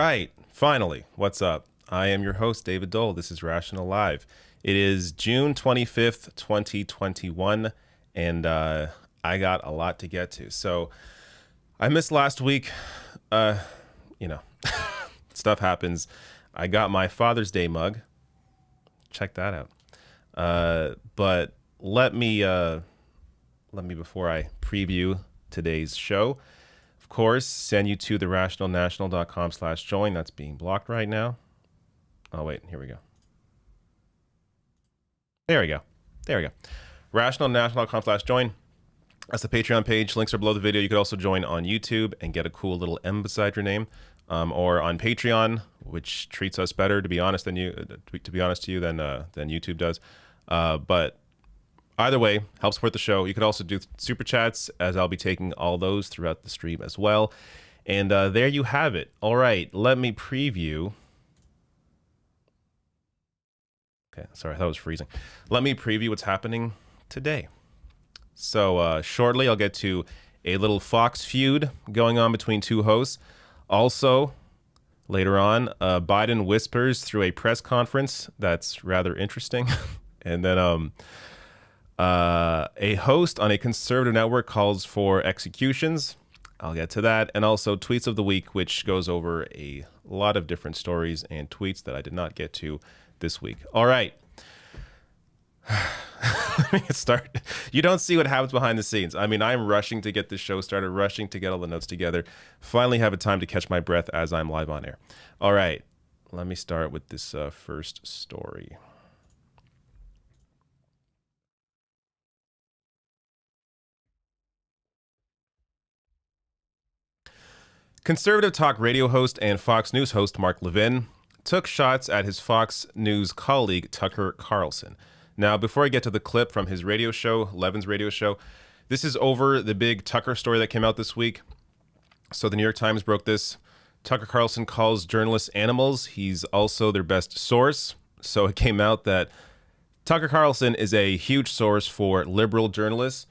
right, finally, what's up? I am your host, David Dole. This is Rational Live. It is June 25th, 2021, and I got a lot to get to. So I missed last week. Stuff happens. I got my Father's Day mug. Check that out. But let me, before I preview today's show, of course, send you to therationalnational.com/join. That's being blocked right now. Oh, wait, here we go. There we go. Rationalnational.com/join. That's the Patreon page. Links are below the video. You could also join on YouTube and get a cool little M beside your name, or on Patreon, which treats us better, to be honest, than YouTube does. But either way, help support the show. You could also do super chats, as I'll be taking all those throughout the stream as well. And there you have it. All right, let me preview. Okay, sorry, that was freezing. Let me preview what's happening today. So shortly, I'll get to a little Fox feud going on between two hosts. Also, later on, Biden whispers through a press conference that's rather interesting. And then a host on a conservative network calls for executions. I'll get to that. And also Tweets of the Week, which goes over a lot of different stories and tweets that I did not get to this week. All right. Let me get started. You don't see what happens behind the scenes. I mean, I'm rushing to get this show started, rushing to get all the notes together. Finally have a time to catch my breath as I'm live on air. All right. Let me start with this first story. Conservative talk radio host and Fox News host Mark Levin took shots at his Fox News colleague Tucker Carlson. Now, before I get to the clip from his radio show, Levin's radio show, this is over the big Tucker story that came out this week. So the New York Times broke this. Tucker Carlson calls journalists animals. He's also their best source. So it came out that Tucker Carlson is a huge source for liberal journalists.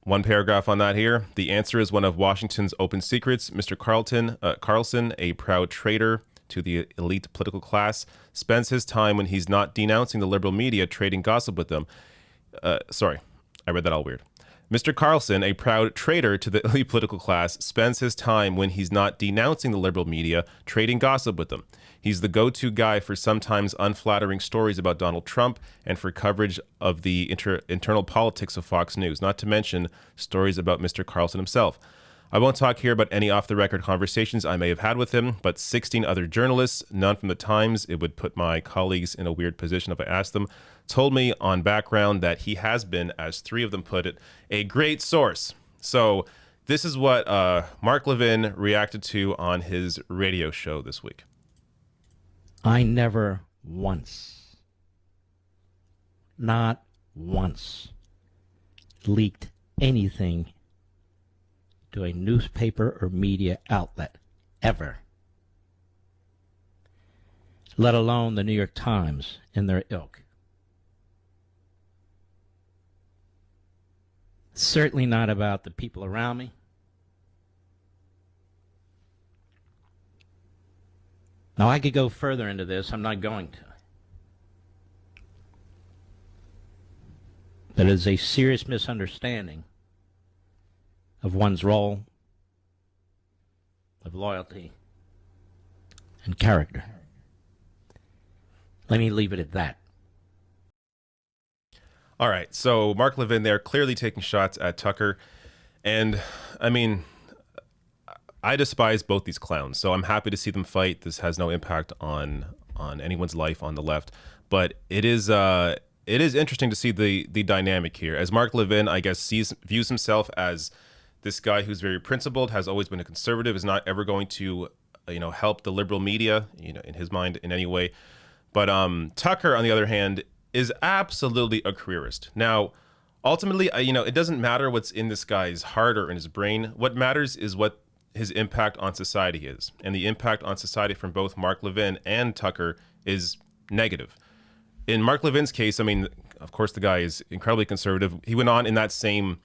One paragraph on that here. The answer is one of Washington's open secrets. Mr. Carlson, a proud traitor to the elite political class, spends his time when he's not denouncing the liberal media trading gossip with them. Sorry, I read that all weird. Mr. Carlson, a proud traitor to the elite political class, spends his time when he's not denouncing the liberal media trading gossip with them. He's the go-to guy for sometimes unflattering stories about Donald Trump and for coverage of the internal politics of Fox News, not to mention stories about Mr. Carlson himself. I won't talk here about any off-the-record conversations I may have had with him, but 16 other journalists, none from the Times, it would put my colleagues in a weird position if I asked them, told me on background that he has been, as 3 of them put it, a great source. So this is what Mark Levin reacted to on his radio show this week. I never once, not once, leaked anything to a newspaper or media outlet, ever. Let alone the New York Times and their ilk. Certainly not about the people around me. Now, I could go further into this. I'm not going to. That is a serious misunderstanding of one's role, of loyalty, and character. Let me leave it at that. All right, so Mark Levin there clearly taking shots at Tucker. And, I mean, I despise both these clowns, so I'm happy to see them fight. This has no impact on anyone's life on the left. But it is interesting to see the dynamic here. As Mark Levin, I guess, views himself as this guy who's very principled, has always been a conservative, is not ever going to, help the liberal media, in his mind in any way. But Tucker, on the other hand, is absolutely a careerist. Now, ultimately, it doesn't matter what's in this guy's heart or in his brain. What matters is what his impact on society is. And the impact on society from both Mark Levin and Tucker is negative. In Mark Levin's case, I mean, of course, the guy is incredibly conservative. He went on in that same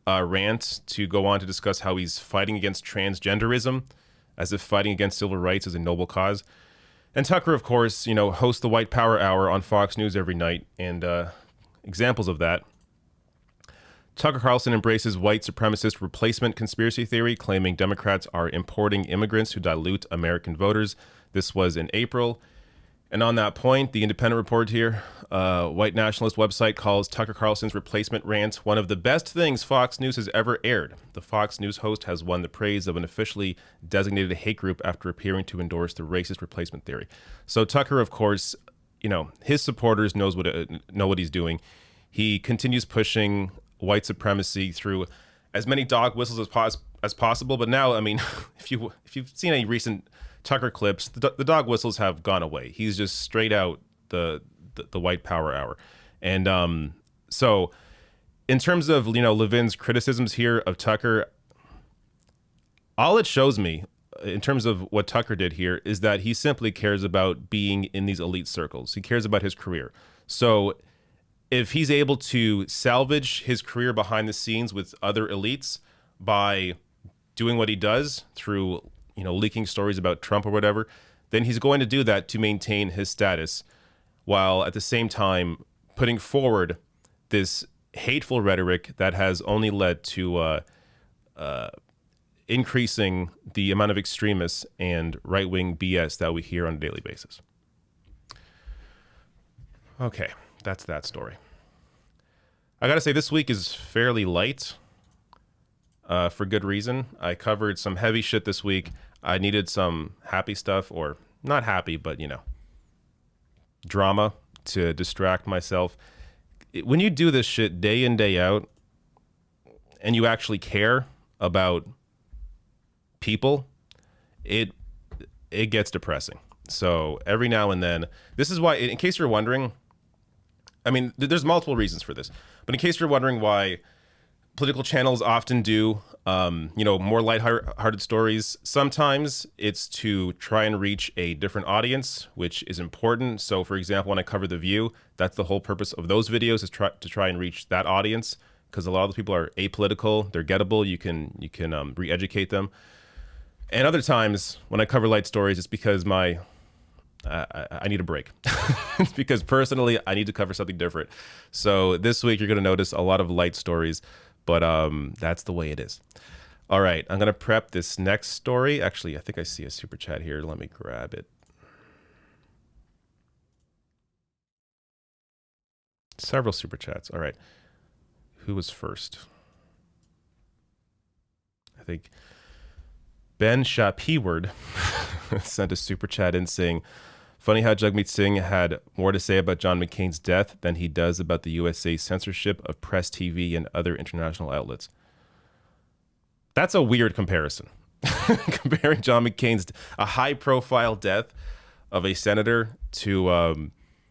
rant to go on to discuss how he's fighting against transgenderism as if fighting against civil rights is a noble cause. And Tucker, of course, hosts the White Power Hour on Fox News every night. And examples of that: Tucker Carlson embraces white supremacist replacement conspiracy theory, claiming Democrats are importing immigrants who dilute American voters. This was in April. And on that point, the Independent report here, white nationalist website, calls Tucker Carlson's replacement rant one of the best things Fox News has ever aired. The Fox News host has won the praise of an officially designated hate group after appearing to endorse the racist replacement theory. So Tucker, of course, his supporters know what he's doing. He continues pushing white supremacy through as many dog whistles as possible. But now, I mean, if you've seen any recent Tucker clips, the dog whistles have gone away. He's just straight out the White Power Hour. And so in terms of, Levin's criticisms here of Tucker, all it shows me in terms of what Tucker did here is that he simply cares about being in these elite circles. He cares about his career. So if he's able to salvage his career behind the scenes with other elites by doing what he does through leaking stories about Trump or whatever, then he's going to do that to maintain his status, while at the same time putting forward this hateful rhetoric that has only led to increasing the amount of extremists and right-wing BS that we hear on a daily basis. Okay, that's that story. I gotta say, this week is fairly light. For good reason. I covered some heavy shit this week. I needed some happy stuff, or not happy, but drama to distract myself. When you do this shit day in, day out, and you actually care about people, it gets depressing. So every now and then, this is why, in case you're wondering, I mean, there's multiple reasons for this, but in case you're wondering why political channels often do, more lighthearted stories. Sometimes it's to try and reach a different audience, which is important. So, for example, when I cover The View, that's the whole purpose of those videos, is to try and reach that audience, because a lot of the people are apolitical, they're gettable. You can re-educate them. And other times when I cover light stories, it's because I need a break. It's because personally, I need to cover something different. So this week, you're going to notice a lot of light stories. But that's the way it is. All right, I'm going to prep this next story. Actually, I think I see a super chat here. Let me grab it. Several super chats. All right. Who was first? I think Ben Shapeward sent a super chat in saying, funny how Jagmeet Singh had more to say about John McCain's death than he does about the USA censorship of Press TV and other international outlets. That's a weird comparison. Comparing John McCain's a high-profile death of a senator to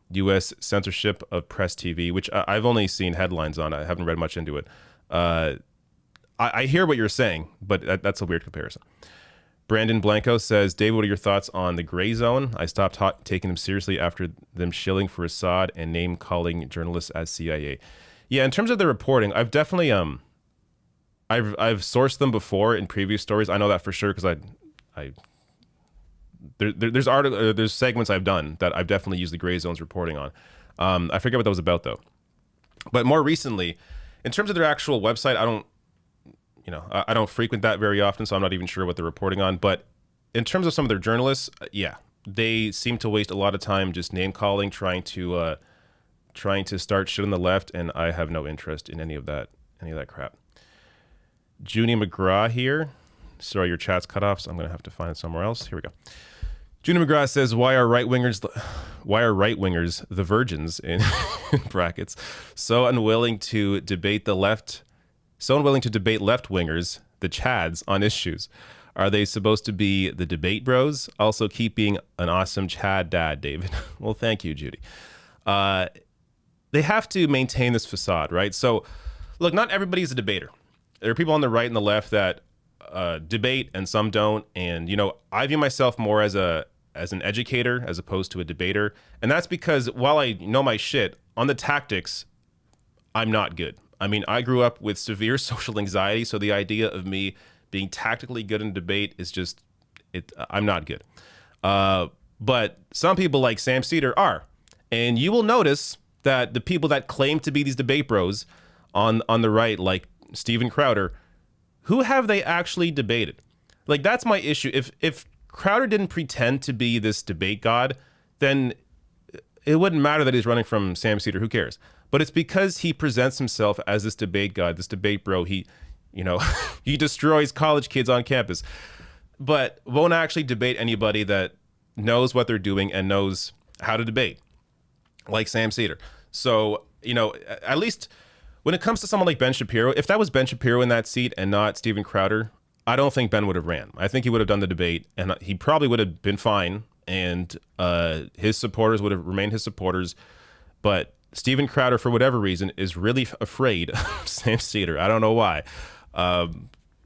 U.S. censorship of Press TV, which I've only seen headlines on. I haven't read much into it. I hear what you're saying, but that's a weird comparison. Brandon Blanco says, Dave, what are your thoughts on the gray zone? I stopped taking them seriously after them shilling for Assad and name-calling journalists as CIA. Yeah, in terms of the reporting, I've definitely I've sourced them before in previous stories. I know that for sure because there's segments I've done that I've definitely used the gray zones reporting on. I forget what that was about though. But more recently, in terms of their actual website, I don't frequent that very often, so I'm not even sure what they're reporting on. But in terms of some of their journalists, yeah, they seem to waste a lot of time just name calling, trying to start shit on the left, and I have no interest in any of that crap. Junie McGraw here. Sorry, your chat's cut off, so I'm gonna have to find it somewhere else. Here we go. Junie McGraw says, why are right wingers, the virgins in brackets, so unwilling to debate left wingers, the Chads, on issues? Are they supposed to be the debate bros? Also keeping an awesome Chad dad, David. Well, thank you, Judy. They have to maintain this facade, right? So, look, not everybody's a debater. There are people on the right and the left that debate and some don't. And, I view myself more as an educator as opposed to a debater. And that's because while I know my shit, on the tactics, I'm not good. I mean, I grew up with severe social anxiety, so the idea of me being tactically good in debate is just, I'm not good. But some people like Sam Cedar are. And you will notice that the people that claim to be these debate bros on the right, like Steven Crowder, who have they actually debated? Like, that's my issue. If Crowder didn't pretend to be this debate god, then it wouldn't matter that he's running from Sam Cedar. Who cares? But it's because he presents himself as this debate god, this debate bro. He, he destroys college kids on campus, but won't actually debate anybody that knows what they're doing and knows how to debate, like Sam Cedar. So, at least when it comes to someone like Ben Shapiro, if that was Ben Shapiro in that seat and not Steven Crowder, I don't think Ben would have ran. I think he would have done the debate, and he probably would have been fine, and his supporters would have remained his supporters. But Steven Crowder, for whatever reason, is really afraid of Sam Cedar. I don't know why.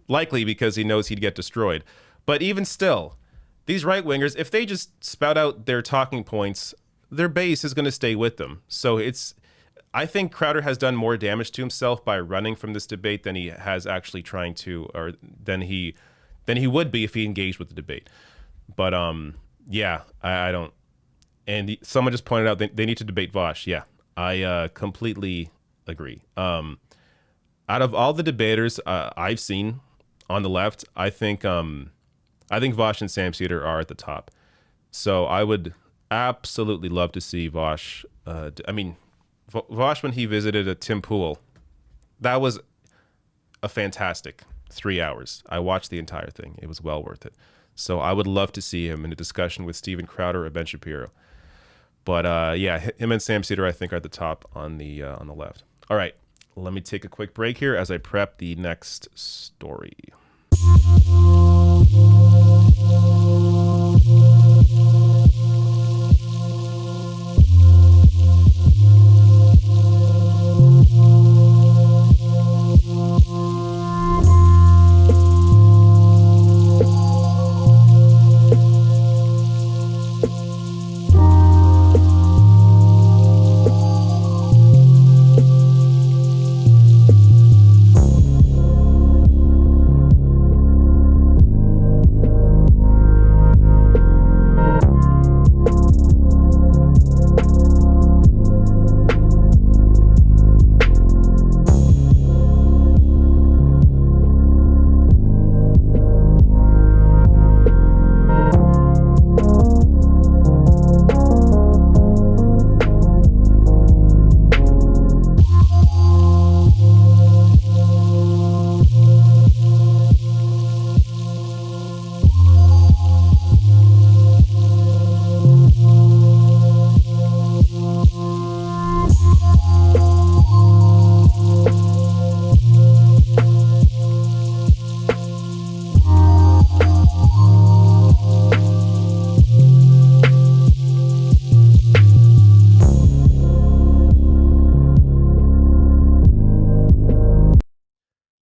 Likely because he knows he'd get destroyed. But even still, these right-wingers, if they just spout out their talking points, their base is going to stay with them. So I think Crowder has done more damage to himself by running from this debate than he has actually trying to, or than he would be if he engaged with the debate. But yeah, I don't. And someone just pointed out they need to debate Vosh. Yeah, I completely agree. Out of all the debaters I've seen on the left, I think Vosh and Sam Cedar are at the top. So I would absolutely love to see Vosh. Vosh, when he visited Tim Pool, that was a fantastic 3 hours. I watched the entire thing. It was well worth it. So I would love to see him in a discussion with Steven Crowder or Ben Shapiro. But yeah, him and Sam Cedar, I think, are at the top on the left. All right, let me take a quick break here as I prep the next story.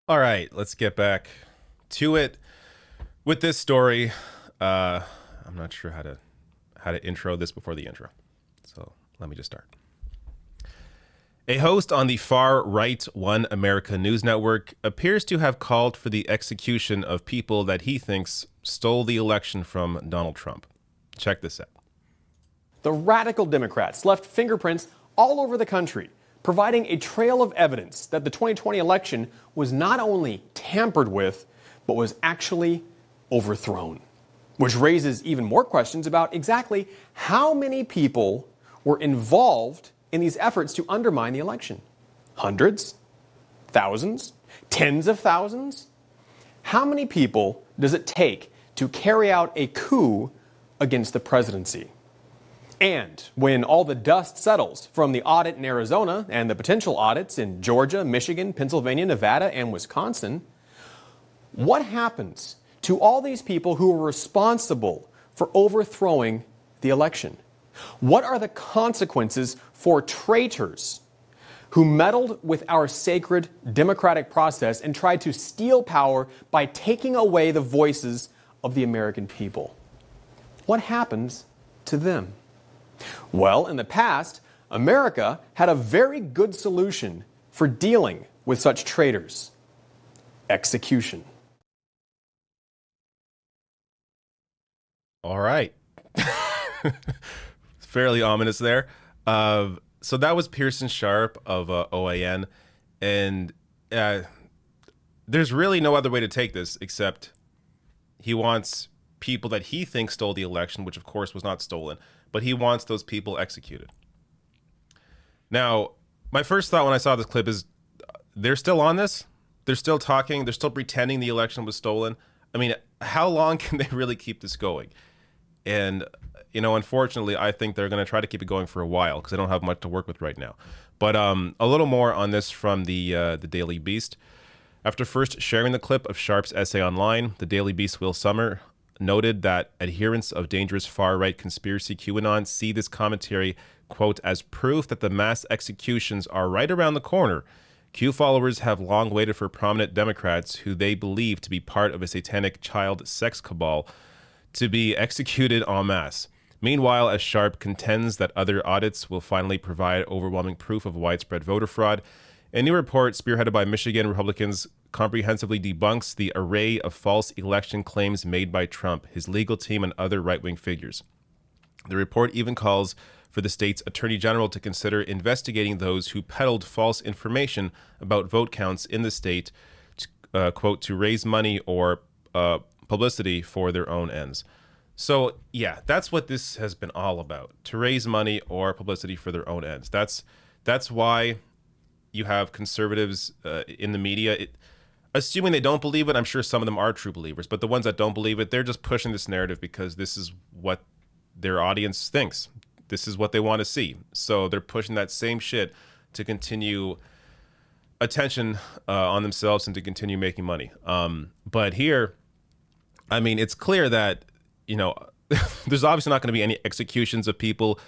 All right, let's get back to it with this story. I'm not sure how to intro this before the intro, so let me just start. A host on the far-right One America News Network appears to have called for the execution of people that he thinks stole the election from Donald Trump. Check this out. The radical Democrats left fingerprints all over the country, providing a trail of evidence that the 2020 election was not only tampered with, but was actually overthrown. Which raises even more questions about exactly how many people were involved in these efforts to undermine the election. Hundreds? Thousands? Tens of thousands? How many people does it take to carry out a coup against the presidency? And when all the dust settles from the audit in Arizona and the potential audits in Georgia, Michigan, Pennsylvania, Nevada, and Wisconsin, what happens to all these people who were responsible for overthrowing the election? What are the consequences for traitors who meddled with our sacred democratic process and tried to steal power by taking away the voices of the American people? What happens to them? Well, in the past, America had a very good solution for dealing with such traitors: execution. All right. Fairly ominous there. So that was Pearson Sharp of OAN. And there's really no other way to take this except he wants people that he thinks stole the election, which of course was not stolen, but he wants those people executed. Now, my first thought when I saw this clip is they're still on this. They're still talking. They're still pretending the election was stolen. I mean, how long can they really keep this going? And, you know, unfortunately, I think they're going to try to keep it going for a while because they don't have much to work with right now. But a little more on this from the Daily Beast. After first sharing the clip of Sharp's essay online, the Daily Beast Will Summer noted that adherents of dangerous far-right conspiracy QAnon see this commentary, quote, as proof that the mass executions are right around the corner. Q followers have long waited for prominent Democrats who they believe to be part of a satanic child sex cabal to be executed en masse. Meanwhile, as Sharp contends that other audits will finally provide overwhelming proof of widespread voter fraud, a new report spearheaded by Michigan Republicans comprehensively debunks the array of false election claims made by Trump, his legal team, and other right-wing figures. The report even calls for the state's attorney general to consider investigating those who peddled false information about vote counts in the state, to, quote, to raise money or publicity for their own ends. So, yeah, that's what this has been all about, to raise money or publicity for their own ends. That's why you have conservatives in the media. Assuming they don't believe it, I'm sure some of them are true believers, but the ones that don't believe it, they're just pushing this narrative because this is what their audience thinks. This is what they want to see. So they're pushing that same shit to continue attention on themselves and to continue making money. But here, I mean, it's clear that, you know, there's obviously not going to be any executions of people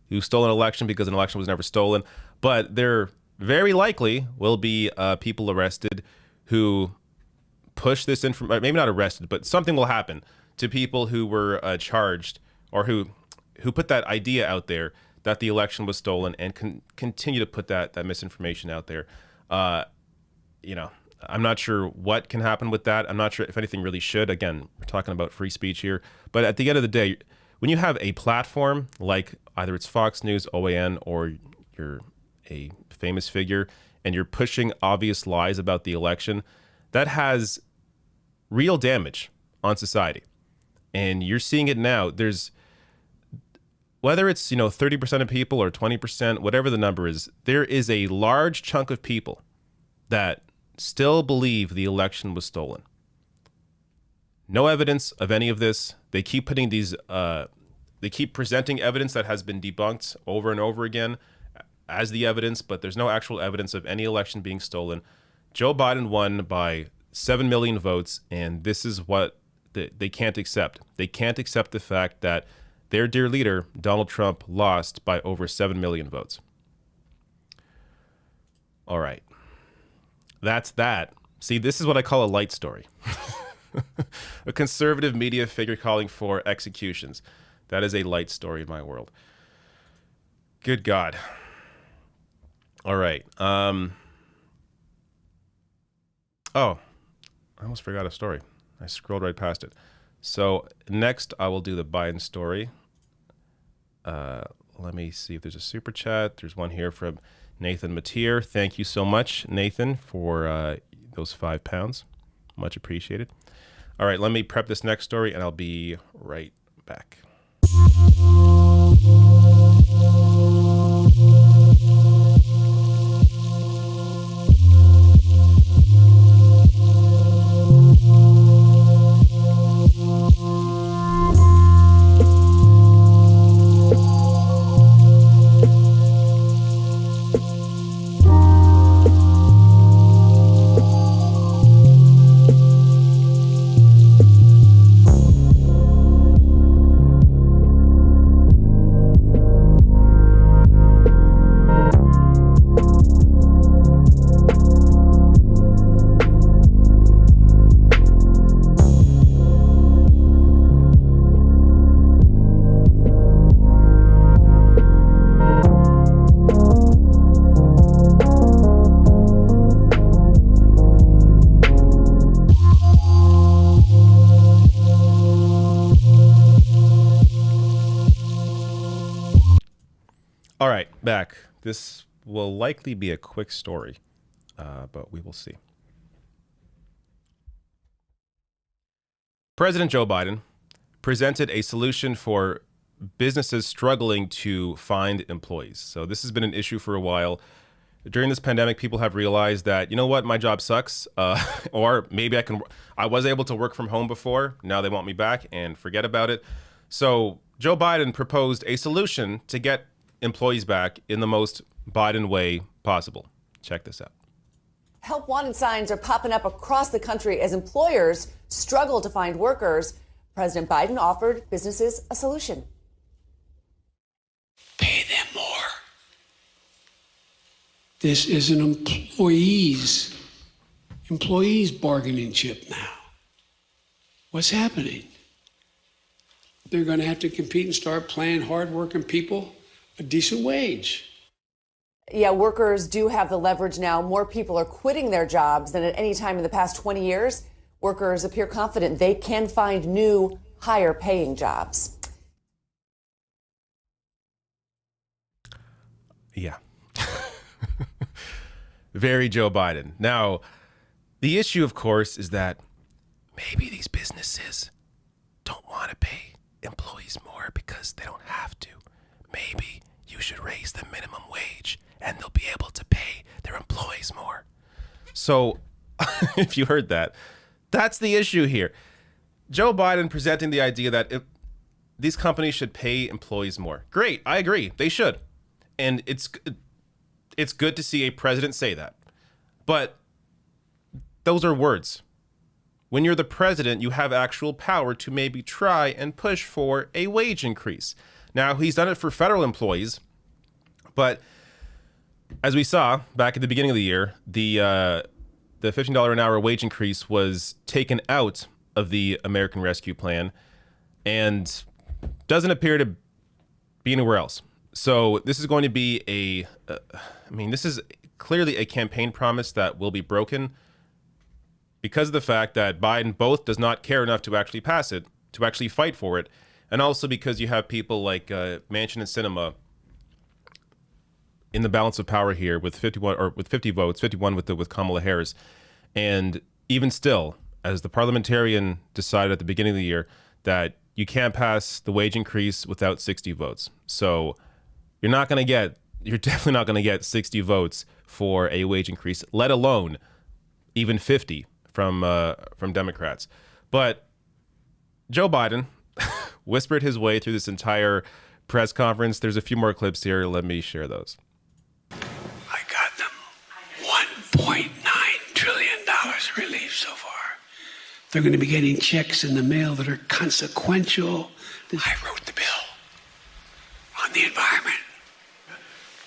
who stole an election because an election was never stolen, but there very likely will be people arrested who push this information, maybe not arrested, but something will happen to people who were charged or who put that idea out there that the election was stolen and continue to put that misinformation out there. You know, I'm not sure what can happen with that. I'm not sure if anything really should. Again, we're talking about free speech here. But at the end of the day, when you have a platform like either it's Fox News, OAN, or you're a famous figure and you're pushing obvious lies about the election, that has real damage on society. And you're seeing it now. There's, whether it's, you know, 30% of people or 20%, whatever the number is, there is a large chunk of people that still believe the election was stolen. No evidence of any of this. They keep putting these, they keep presenting evidence that has been debunked over and over again as the evidence, but there's no actual evidence of any election being stolen. Joe Biden won by 7 million votes, and this is what they can't accept. They can't accept the fact that their dear leader, Donald Trump, lost by over 7 million votes. All right. That's that. See, this is what I call a light story. A conservative media figure calling for executions. That is a light story in my world. Good God. All right. Oh, I almost forgot a story. I scrolled right past it. So next, I will do the Biden story. Let me see if there's a super chat. There's one here from Nathan Mateer. Thank you so much, Nathan, for those £5. Much appreciated. All right, let me prep this next story, and I'll be right back. back. This will likely be a quick story, but we will see. President Joe Biden presented a solution for businesses struggling to find employees. So this has been an issue for a while. During this pandemic, people have realized that, you know what, my job sucks, or maybe I was able to work from home before. Now they want me back and forget about it. So Joe Biden proposed a solution to get employees back in the most Biden way possible. Check this out. Help wanted signs are popping up across the country as employers struggle to find workers. President Biden offered businesses a solution. Pay them more. This is an employees bargaining chip now. What's happening? They're going to have to compete and start paying hardworking people a decent wage. Yeah, workers do have the leverage now. More people are quitting their jobs than at any time in the past 20 years. Workers appear confident they can find new, higher paying jobs. Yeah. Very Joe Biden. Now, the issue, of course, is that maybe these businesses don't want to pay employees more because they don't have to. Maybe you should raise the minimum wage and they'll be able to pay their employees more. So, if you heard that, that's the issue here. Joe Biden presenting the idea that these companies should pay employees more. Great, I agree, they should. And it's good to see a president say that. But those are words. When you're the president, you have actual power to maybe try and push for a wage increase. Now, he's done it for federal employees, but as we saw back at the beginning of the year, the $15 an hour wage increase was taken out of the American Rescue Plan and doesn't appear to be anywhere else. So this is going to be this is clearly a campaign promise that will be broken because of the fact that Biden both does not care enough to actually pass it, to actually fight for it, and also because you have people like Manchin and Sinema in the balance of power here with 50 votes, 51 with Kamala Harris. And even still, as the parliamentarian decided at the beginning of the year that you can't pass the wage increase without 60 votes. So you're definitely not going to get 60 votes for a wage increase, let alone even 50 from Democrats. But Joe Biden whispered his way through this entire press conference. There's a few more clips here. Let me share those. I got them $1.9 trillion relief so far. They're going to be getting checks in the mail that are consequential. I wrote the bill on the environment.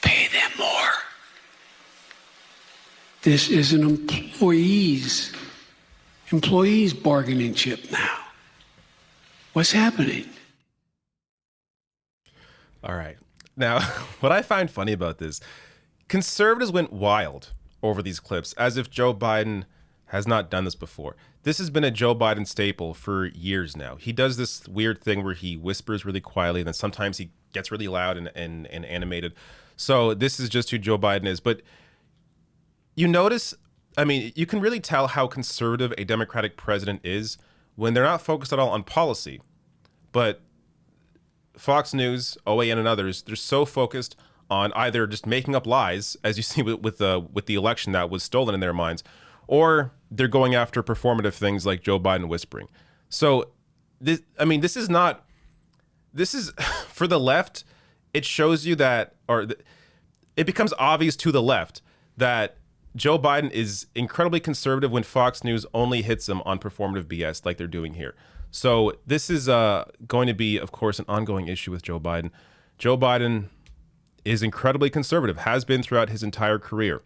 Pay them more. This is an employees bargaining chip now. What's happening? All right. Now, what I find funny about this, conservatives went wild over these clips as if Joe Biden has not done this before. This has been a Joe Biden staple for years now. He does this weird thing where he whispers really quietly, and then sometimes he gets really loud and animated. So this is just who Joe Biden is. But you notice, you can really tell how conservative a Democratic president is when they're not focused at all on policy. But Fox News, OAN, and others, they're so focused on either just making up lies, as you see with the election that was stolen in their minds, or they're going after performative things like Joe Biden whispering. So, this is for the left, it shows you that, it becomes obvious to the left that Joe Biden is incredibly conservative when Fox News only hits him on performative BS like they're doing here. So this is going to be, of course, an ongoing issue with Joe Biden. Joe Biden is incredibly conservative, has been throughout his entire career.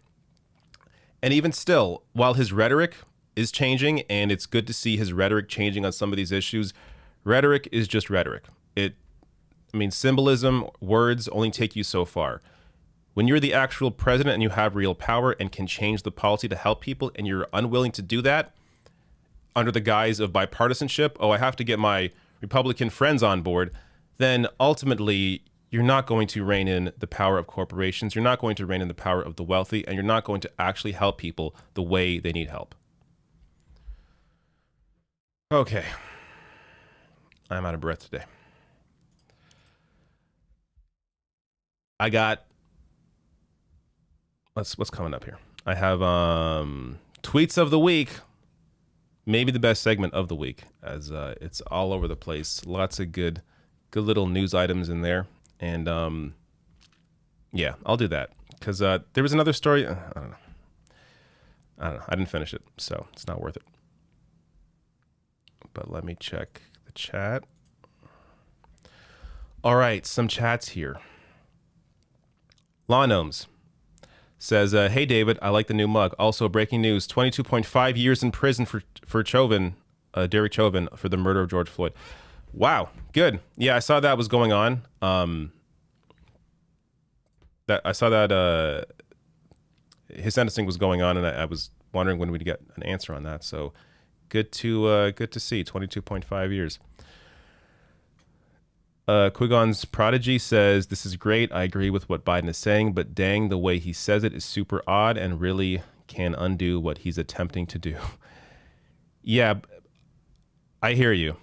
And even still, while his rhetoric is changing, and it's good to see his rhetoric changing on some of these issues, rhetoric is just rhetoric. Symbolism, words only take you so far. When you're the actual president and you have real power and can change the policy to help people, and you're unwilling to do that under the guise of bipartisanship, I have to get my Republican friends on board, then ultimately you're not going to rein in the power of corporations. You're not going to rein in the power of the wealthy, and you're not going to actually help people the way they need help. Okay. I'm out of breath today. I got what's coming up here. I have tweets of the week. Maybe the best segment of the week, as it's all over the place. Lots of good little news items in there. And yeah, I'll do that. Because there was another story. I don't know. I didn't finish it, so it's not worth it. But let me check the chat. All right, some chats here. Law Gnomes says, hey, David, I like the new mug. Also, breaking news, 22.5 years in prison for Chauvin, Derek Chauvin, for the murder of George Floyd. Wow, good. Yeah, I saw that was going on. I saw that his sentencing was going on, and I was wondering when we'd get an answer on that. So good to see, 22.5 years. Quigon's Prodigy says, this is great. I agree with what Biden is saying, but dang, the way he says it is super odd and really can undo what he's attempting to do. Yeah, I hear you.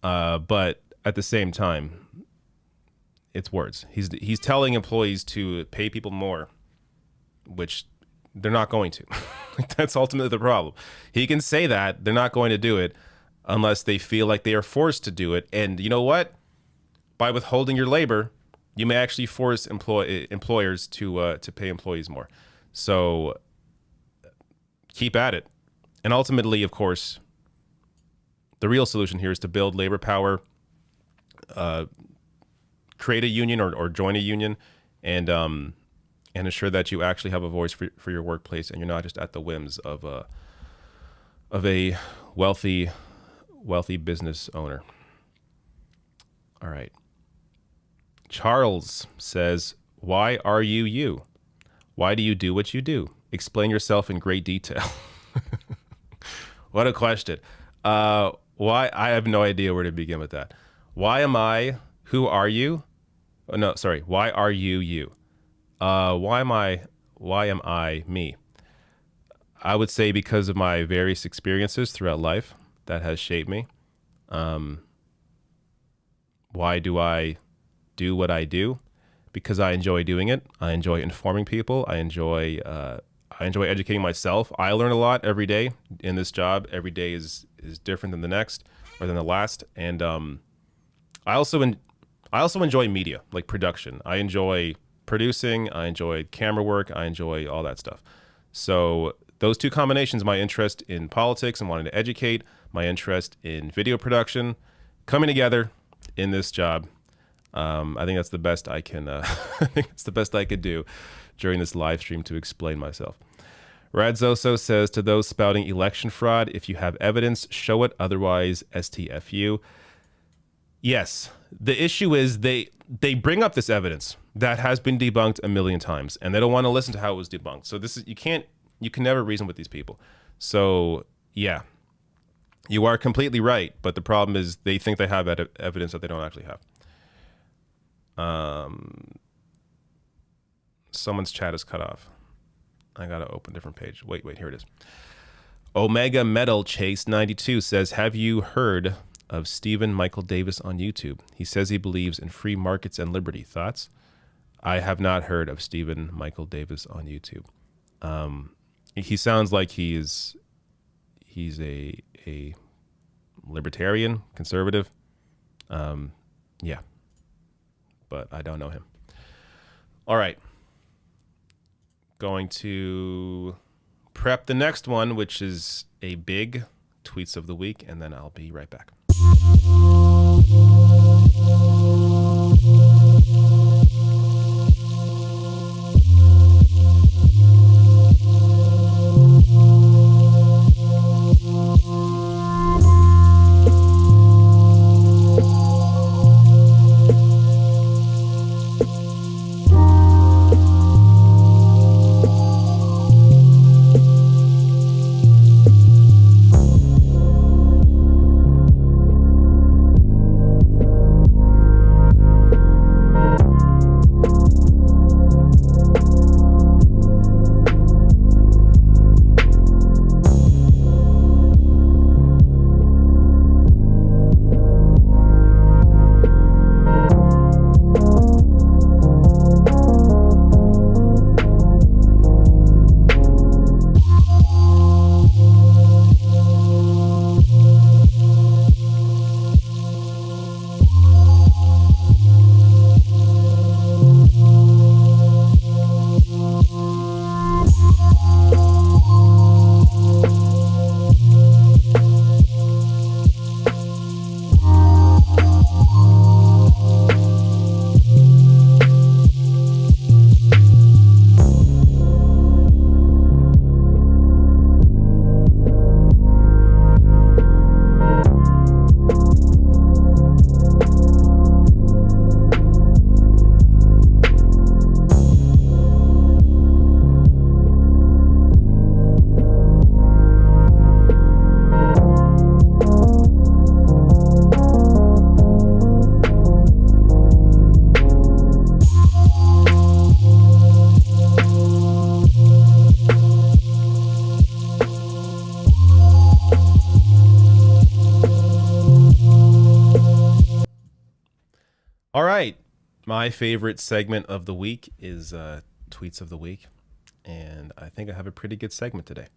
But at the same time, it's words. He's telling employees to pay people more, which they're not going to. That's ultimately the problem. He can say that. They're not going to do it unless they feel like they are forced to do it. And you know what? By withholding your labor, you may actually force employers to pay employees more. So keep at it. And ultimately, of course, the real solution here is to build labor power, create a union or join a union, and ensure that you actually have a voice for your workplace, and you're not just at the whims of a wealthy business owner. All right. Charles says, why are you you? Why do you do what you do? Explain yourself in great detail. What a question. Why? I have no idea where to begin with that. Why am I? Who are you? Oh, no, sorry. Why are you you? Why am I me? I would say because of my various experiences throughout life that has shaped me. Why do I do what I do? Because I enjoy doing it. I enjoy informing people. I enjoy educating myself. I learn a lot every day in this job. Every day is different than the next or than the last. And I also enjoy media, like production. I enjoy producing. I enjoy camera work. I enjoy all that stuff. So those two combinations, my interest in politics and wanting to educate, my interest in video production, coming together in this job. I think that's the best I can. I think it's the best I could do during this live stream to explain myself. Radzoso says, to those spouting election fraud, if you have evidence, show it. Otherwise, STFU. Yes, the issue is they bring up this evidence that has been debunked a million times, and they don't want to listen to how it was debunked. So you can never reason with these people. So yeah, you are completely right, but the problem is they think they have evidence that they don't actually have. Someone's chat is cut off. I gotta open a different page. Wait, here it is. Omega Metal Chase 92 says, have you heard of Stephen Michael Davis on YouTube? He says he believes in free markets and liberty. Thoughts? I have not heard of Stephen Michael Davis on YouTube. He sounds like he's a libertarian, conservative. Yeah, but I don't know him. All right. Going to prep the next one, which is a big tweets of the week, and then I'll be right back. All right. My favorite segment of the week is Tweets of the Week. And I think I have a pretty good segment today.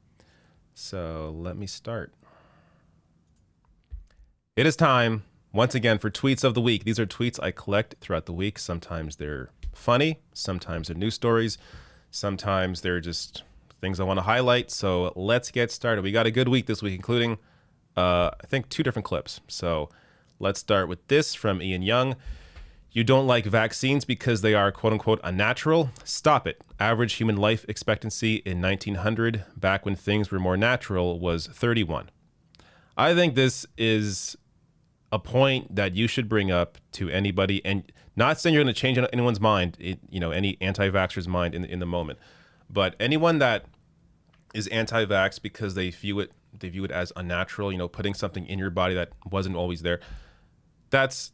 So let me start. It is time, once again, for Tweets of the Week. These are tweets I collect throughout the week. Sometimes they're funny. Sometimes they're news stories. Sometimes they're just things I want to highlight. So let's get started. We got a good week this week, including, I think, 2 different clips. So let's start with this from Ian Young. You don't like vaccines because they are, quote unquote, unnatural? Stop it. Average human life expectancy in 1900, back when things were more natural, was 31. I think this is a point that you should bring up to anybody, and not saying you're going to change anyone's mind, any anti-vaxxer's mind in the moment, but anyone that is anti-vax because they view it as unnatural, putting something in your body that wasn't always there. That's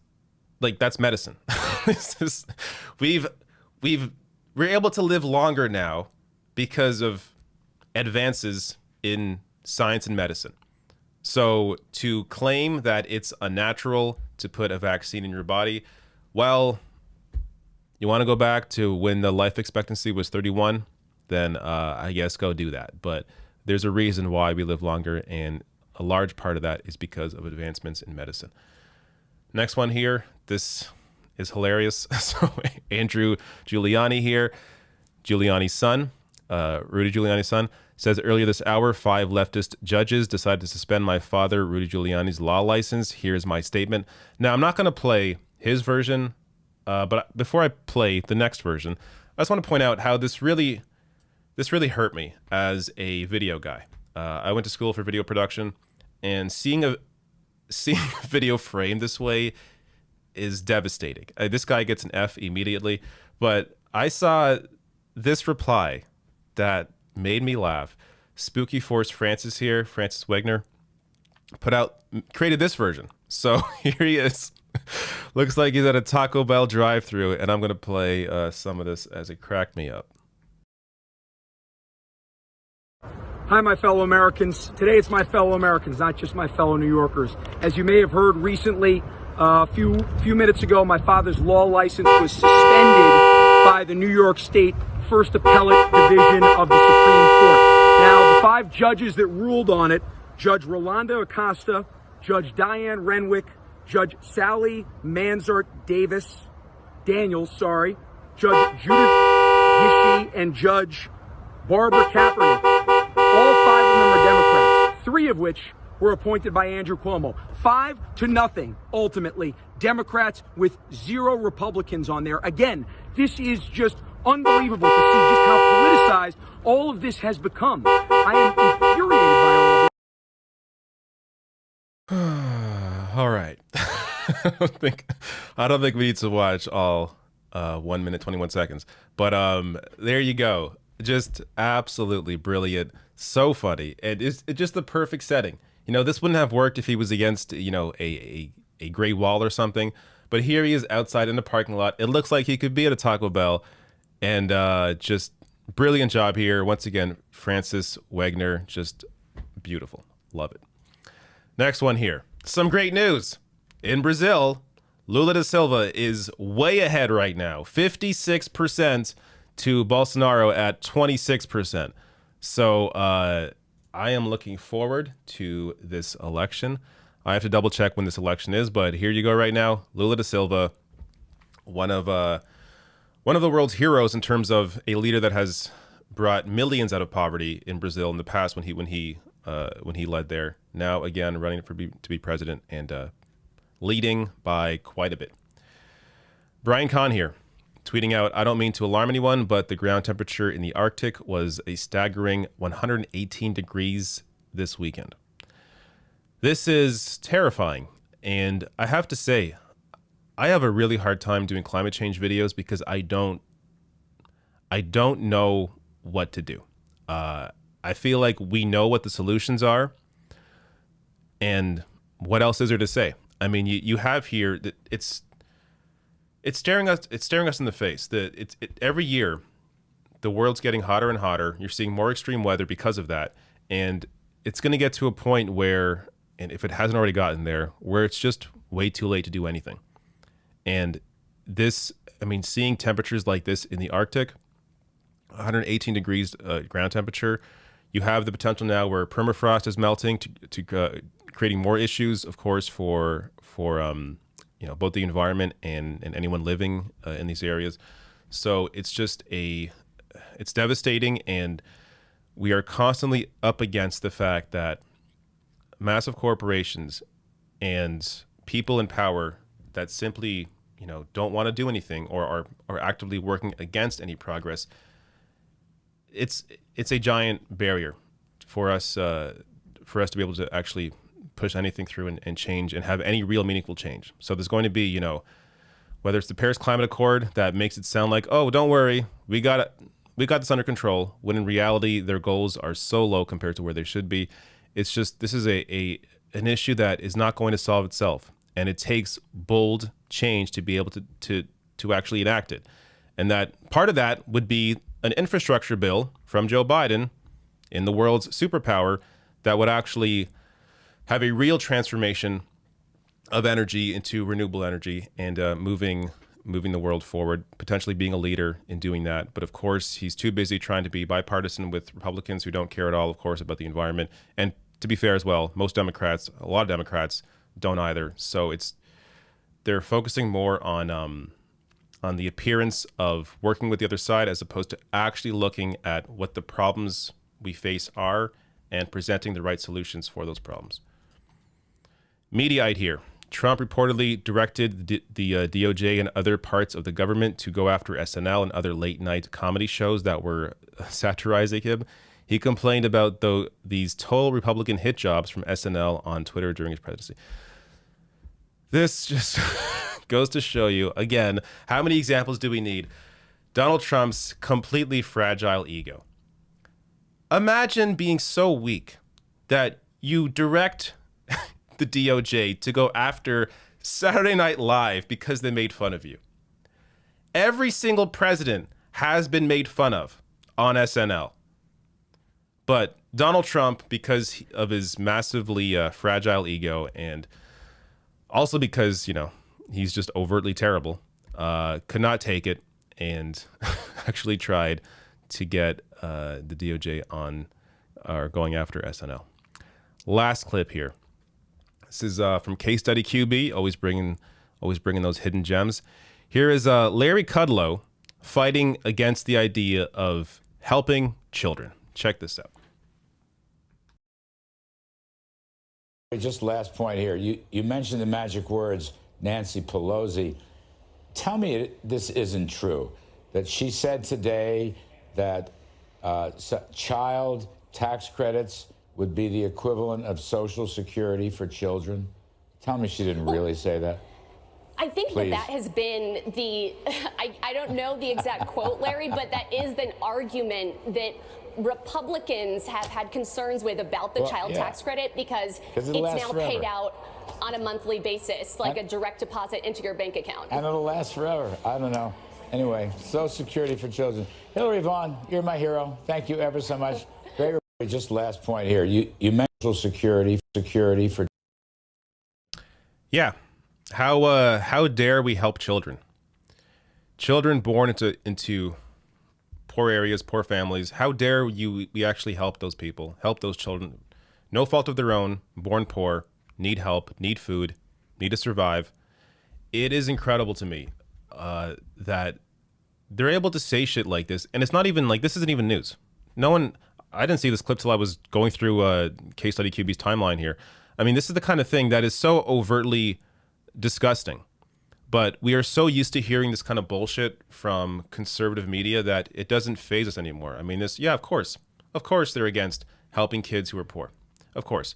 medicine. We're able to live longer now because of advances in science and medicine. So to claim that it's unnatural to put a vaccine in your body, well, you want to go back to when the life expectancy was 31, then I guess go do that. But there's a reason why we live longer, and a large part of that is because of advancements in medicine. Next one here. This is hilarious. So Andrew Giuliani here, Giuliani's son, Rudy Giuliani's son, says earlier this hour, 5 leftist judges decided to suspend my father, Rudy Giuliani's law license. Here's my statement. Now, I'm not going to play his version, but before I play the next version, I just want to point out how this really hurt me as a video guy. I went to school for video production, and seeing a video framed this way is devastating. This guy gets an F immediately, but I saw this reply that made me laugh. Spooky Force Francis here, Francis Wegner, created this version. So here he is. Looks like he's at a Taco Bell drive-thru, and I'm going to play some of this as it cracked me up. Hi, my fellow Americans. Today it's my fellow Americans, not just my fellow New Yorkers. As you may have heard recently, a few minutes ago, my father's law license was suspended by the New York State First Appellate Division of the Supreme Court. Now, the 5 judges that ruled on it, Judge Rolanda Acosta, Judge Diane Renwick, Judge Sally Daniels, Judge Judith Gishi, and Judge Barbara Kaepernick. All 5 of them are Democrats, 3 of which were appointed by Andrew Cuomo. 5-0, ultimately. Democrats with 0 Republicans on there. Again, this is just unbelievable to see just how politicized all of this has become. I am infuriated by all of it. All right. I don't think we need to watch all 1 minute, 21 seconds. But there you go. Just absolutely brilliant. So funny. And it's just the perfect setting. This wouldn't have worked if he was against, a Great Wall or something. But here he is outside in the parking lot. It looks like he could be at a Taco Bell. And just brilliant job here. Once again, Francis Wegner, just beautiful. Love it. Next one here. Some great news. In Brazil, Lula da Silva is way ahead right now. 56% to Bolsonaro at 26%. So I am looking forward to this election. I have to double check when this election is, but here you go right now. Lula da Silva, one of the world's heroes in terms of a leader that has brought millions out of poverty in Brazil in the past when he led there. Now again running to be president and leading by quite a bit. Brian Kahn here, tweeting out, I don't mean to alarm anyone, but the ground temperature in the Arctic was a staggering 118 degrees this weekend. This is terrifying, and I have to say, I have a really hard time doing climate change videos because I don't know what to do. I feel like we know what the solutions are, and what else is there to say? I mean, you have here that it's staring us in the face. Every year, the world's getting hotter and hotter. You're seeing more extreme weather because of that, and it's going to get to a point where, and if it hasn't already gotten there, where it's just way too late to do anything. And seeing temperatures like this in the Arctic, 118 degrees ground temperature, you have the potential now where permafrost is melting to creating more issues, of course, for both the environment and anyone living in these areas. So it's devastating, and we are constantly up against the fact that massive corporations and people in power that simply, don't want to do anything or are actively working against any progress. It's a giant barrier for us to be able to actually push anything through and change and have any real meaningful change. So there's going to be, whether it's the Paris Climate Accord that makes it sound like, oh, don't worry, we got this under control, when in reality their goals are so low compared to where they should be. It's just, this is an issue that is not going to solve itself, and it takes bold change to be able to actually enact it. And that part of that would be an infrastructure bill from Joe Biden in the world's superpower that would actually have a real transformation of energy into renewable energy and moving the world forward, potentially being a leader in doing that. But of course, he's too busy trying to be bipartisan with Republicans who don't care at all, of course, about the environment. And to be fair as well, a lot of Democrats don't either. So they're focusing more on the appearance of working with the other side as opposed to actually looking at what the problems we face are and presenting the right solutions for those problems. Mediaite here. Trump reportedly directed the DOJ and other parts of the government to go after SNL and other late-night comedy shows that were satirizing him. He complained about these total Republican hit jobs from SNL on Twitter during his presidency. This just goes to show you, again, how many examples do we need? Donald Trump's completely fragile ego. Imagine being so weak that you direct the DOJ to go after Saturday Night Live because they made fun of you. Every single president has been made fun of on SNL. But Donald Trump, because of his massively fragile ego, and also because, he's just overtly terrible, could not take it and actually tried to get the DOJ on or going after SNL. Last clip here. This is from Case Study QB, always bringing those hidden gems. Here is Larry Kudlow fighting against the idea of helping children. Check this out. Just last point here. You mentioned the magic words, Nancy Pelosi. Tell me this isn't true, that she said today that child tax credits would be the equivalent of Social Security for children. Tell me she didn't really say that. I think that has been I don't know the exact quote, Larry, but that is an argument that Republicans have had concerns with about the child tax credit because it's now paid out on a monthly basis, like a direct deposit into your bank account. And it'll last forever. I don't know. Anyway, Social Security for children. Hillary Vaughn, you're my hero. Thank you ever so much. Great. Just last point here. You mentioned Social Security for. Yeah. How dare we help children? Children born into poor areas, poor families. How dare we actually help those people, help those children? No fault of their own, born poor, need help, need food, need to survive. It is incredible to me that they're able to say shit like this. And it's not even like, this isn't even news. I didn't see this clip till I was going through Case Study QB's timeline here. I mean, this is the kind of thing that is so overtly disgusting. But we are so used to hearing this kind of bullshit from conservative media that it doesn't faze us anymore. I mean, of course they're against helping kids who are poor. Of course.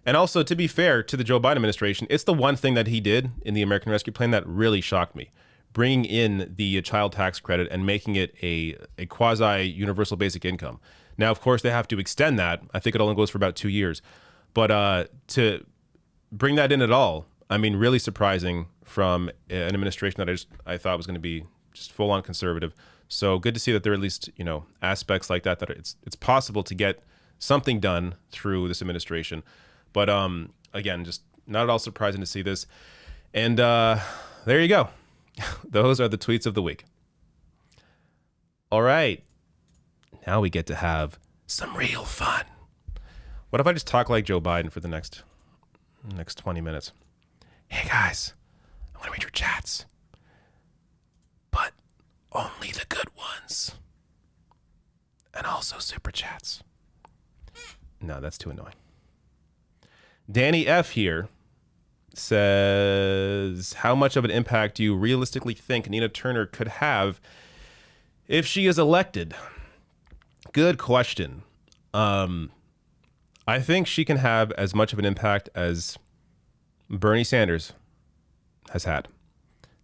And also, to be fair to the Joe Biden administration, it's the one thing that he did in the American Rescue Plan that really shocked me. Bringing in the child tax credit and making it a quasi-universal basic income. Now, of course, they have to extend that. I think it only goes for about 2 years. But to bring that in at all, I mean, really surprising from an administration that I thought was going to be just full-on conservative. So good to see that there are at least, aspects like that it's possible to get something done through this administration. But again, just not at all surprising to see this. And there you go. Those are the tweets of the week. All right. Now we get to have some real fun. What if I just talk like Joe Biden for the next 20 minutes? Hey, guys, I'm going to read your chats. But only the good ones. And also super chats. No, that's too annoying. Danny F. here says, how much of an impact do you realistically think Nina Turner could have if she is elected? Good question. I think she can have as much of an impact as Bernie Sanders has had.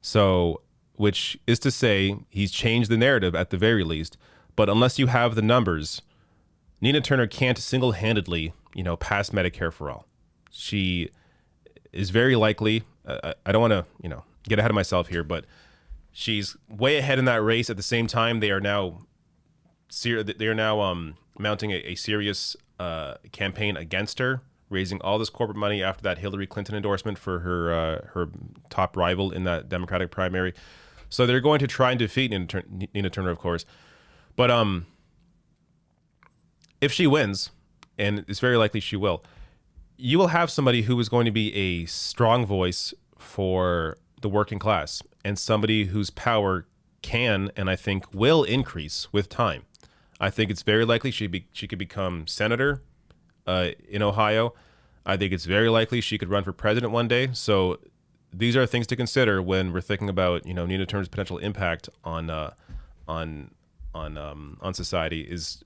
So, which is to say, he's changed the narrative at the very least. But unless you have the numbers, Nina Turner can't single-handedly, pass Medicare for all. She is very likely, I don't want to, get ahead of myself here, but she's way ahead in that race. At the same time, they are now mounting a serious campaign against her, raising all this corporate money after that Hillary Clinton endorsement for her top rival in that Democratic primary. So they're going to try and defeat Nina Turner, of course. But if she wins, and it's very likely she will, you will have somebody who is going to be a strong voice for the working class and somebody whose power can and I think will increase with time. I think it's very likely she could become senator in Ohio. I think it's very likely she could run for president one day. So these are things to consider when we're thinking about Nina Turner's potential impact on society. Is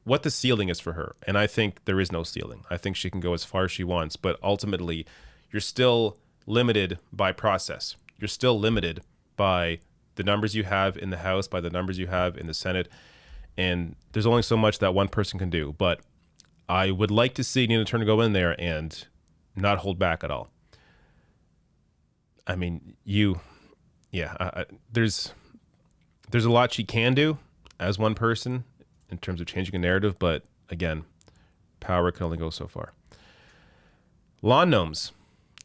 what the ceiling is for her. And I think there is no ceiling. I think she can go as far as she wants, but ultimately you're still limited by process. You're still limited by the numbers you have in the House, by the numbers you have in the Senate. And there's only so much that one person can do. But I would like to see Nina Turner go in there and not hold back at all. I mean, there's a lot she can do as one person in terms of changing a narrative, but again, power can only go so far. Lawn Gnomes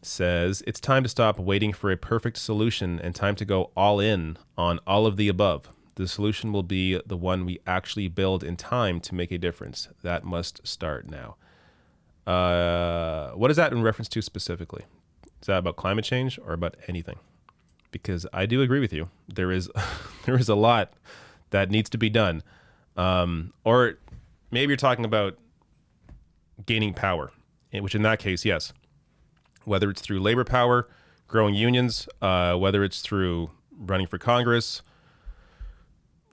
says, it's time to stop waiting for a perfect solution and time to go all in on all of the above. The solution will be the one we actually build in time to make a difference. That must start now. What is that in reference to specifically? Is that about climate change or about anything? Because I do agree with you. There is a lot that needs to be done. Or maybe you're talking about gaining power, which in that case, yes. Whether it's through labor power, growing unions, whether it's through running for Congress,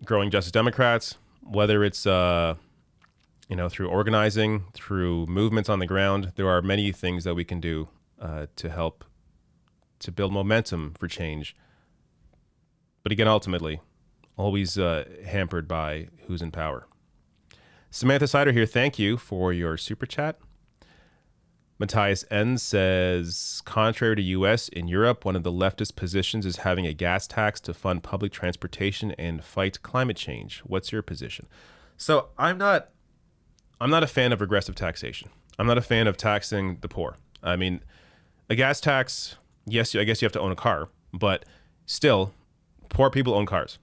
growing Justice Democrats, whether it's through organizing, through movements on the ground, there are many things that we can do to help to build momentum for change. But again, ultimately, always hampered by who's in power. Samantha Sider here. Thank you for your super chat. Matthias N says, contrary to U.S., in Europe, one of the leftist positions is having a gas tax to fund public transportation and fight climate change. What's your position? So I'm not a fan of regressive taxation. I'm not a fan of taxing the poor. I mean, a gas tax, yes, I guess you have to own a car, but still, poor people own cars.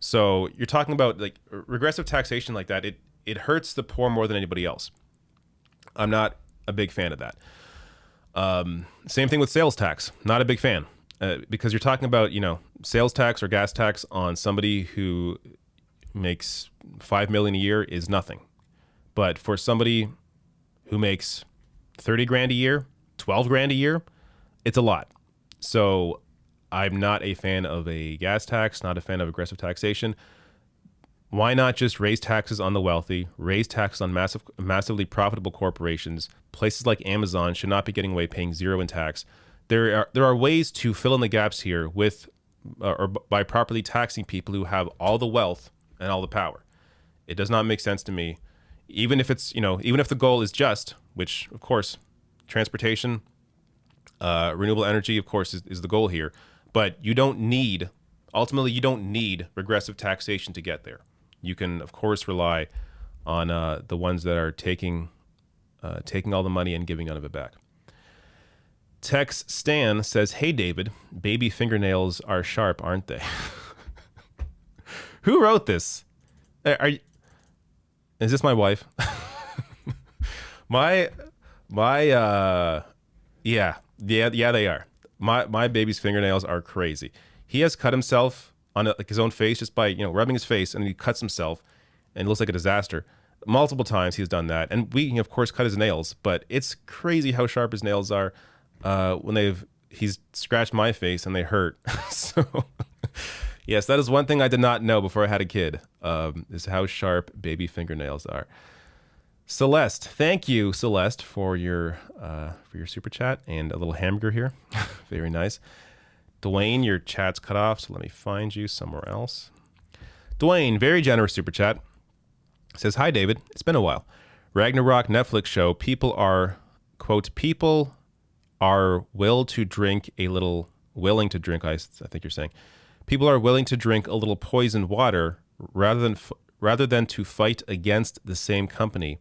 So you're talking about like regressive taxation like that. It hurts the poor more than anybody else. I'm not a big fan of that. Same thing with sales tax. Not a big fan because you're talking about, sales tax or gas tax on somebody who makes $5 million a year is nothing. But for somebody who makes 30 grand a year, 12 grand a year, it's a lot. So I'm not a fan of a gas tax, not a fan of aggressive taxation. Why not just raise taxes on the wealthy, raise taxes on massively profitable corporations? Places like Amazon should not be getting away paying zero in tax. There are ways to fill in the gaps here with or by properly taxing people who have all the wealth and all the power. It does not make sense to me, even if it's even if the goal is just, which of course, transportation, renewable energy, of course, is the goal here. But ultimately, you don't need regressive taxation to get there. You can, of course, rely on the ones that are taking all the money and giving none of it back. Tex Stan says, "Hey David, baby fingernails are sharp, aren't they?" Who wrote this? Is this my wife? Yeah, they are. My baby's fingernails are crazy. He has cut himself on like his own face just by rubbing his face, and he cuts himself, and it looks like a disaster. Multiple times he's done that, and we of course cut his nails, but it's crazy how sharp his nails are. When he's scratched my face and they hurt. So yes, that is one thing I did not know before I had a kid, is how sharp baby fingernails are. Celeste, thank you, Celeste, for your super chat and a little hamburger here. Very nice. Dwayne, your chat's cut off, so let me find you somewhere else. Dwayne, very generous super chat, says, "Hi David, it's been a while. Ragnarok Netflix show. People are, quote, people are willing to drink. I think you're saying, people are willing to drink a little poisoned water rather than to fight against the same company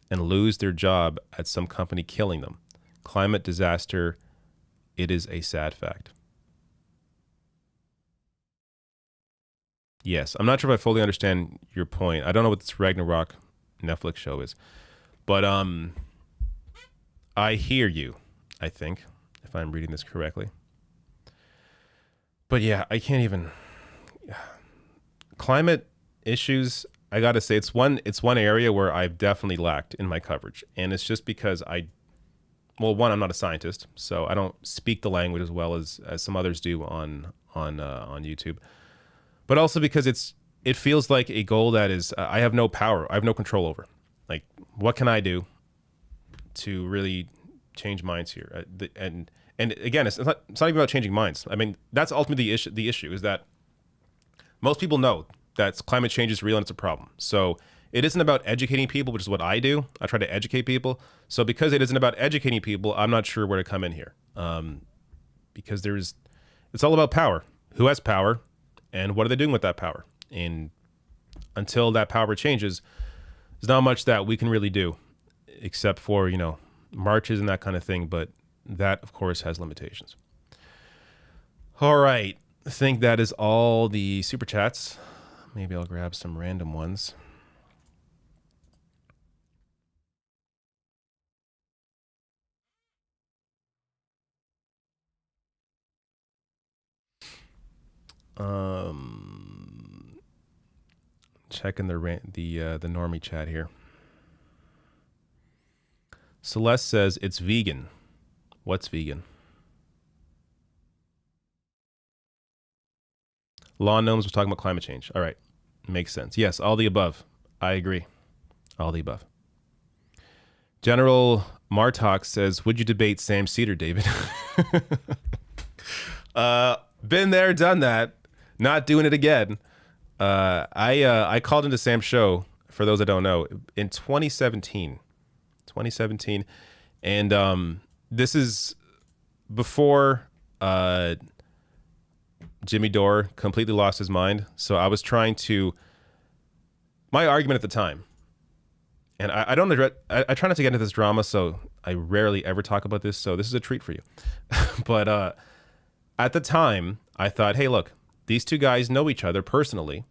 and lose their job at some company killing them. Climate disaster. It is a sad fact." Yes, I'm not sure if I fully understand your point. I don't know what this Ragnarok Netflix show is, but I hear you, I think, if I'm reading this correctly. But yeah, I can't even. Climate issues, I gotta say, it's one area where I've definitely lacked in my coverage, and it's just because I'm not a scientist, so I don't speak the language as well as some others do on YouTube. But also because it feels like a goal that is I have no power, I have no control over. Like, what can I do to really change minds here? And again, it's not even about changing minds. I mean, that's ultimately the issue is that most people know that climate change is real and it's a problem. So it isn't about educating people, which is what I do. I try to educate people. So because it isn't about educating people, I'm not sure where to come in here. Because it's all about power. Who has power? And what are they doing with that power? And until that power changes, there's not much that we can really do, except for, marches and that kind of thing. But that, of course, has limitations. All right. I think that is all the super chats. Maybe I'll grab some random ones. Checking the normie chat here. Celeste says it's vegan. What's vegan? Lawn Gnomes was talking about climate change. All right, makes sense. Yes, all the above. I agree. All the above. General Martok says, "Would you debate Sam Cedar, David?" Been there, done that. Not doing it again. I called into Sam's show, for those that don't know, in 2017. And this is before Jimmy Dore completely lost his mind. So I was trying to, my argument at the time, and I don't regret, I try not to get into this drama, so I rarely ever talk about this, so this is a treat for you. But at the time, I thought, hey, look, these two guys know each other personally.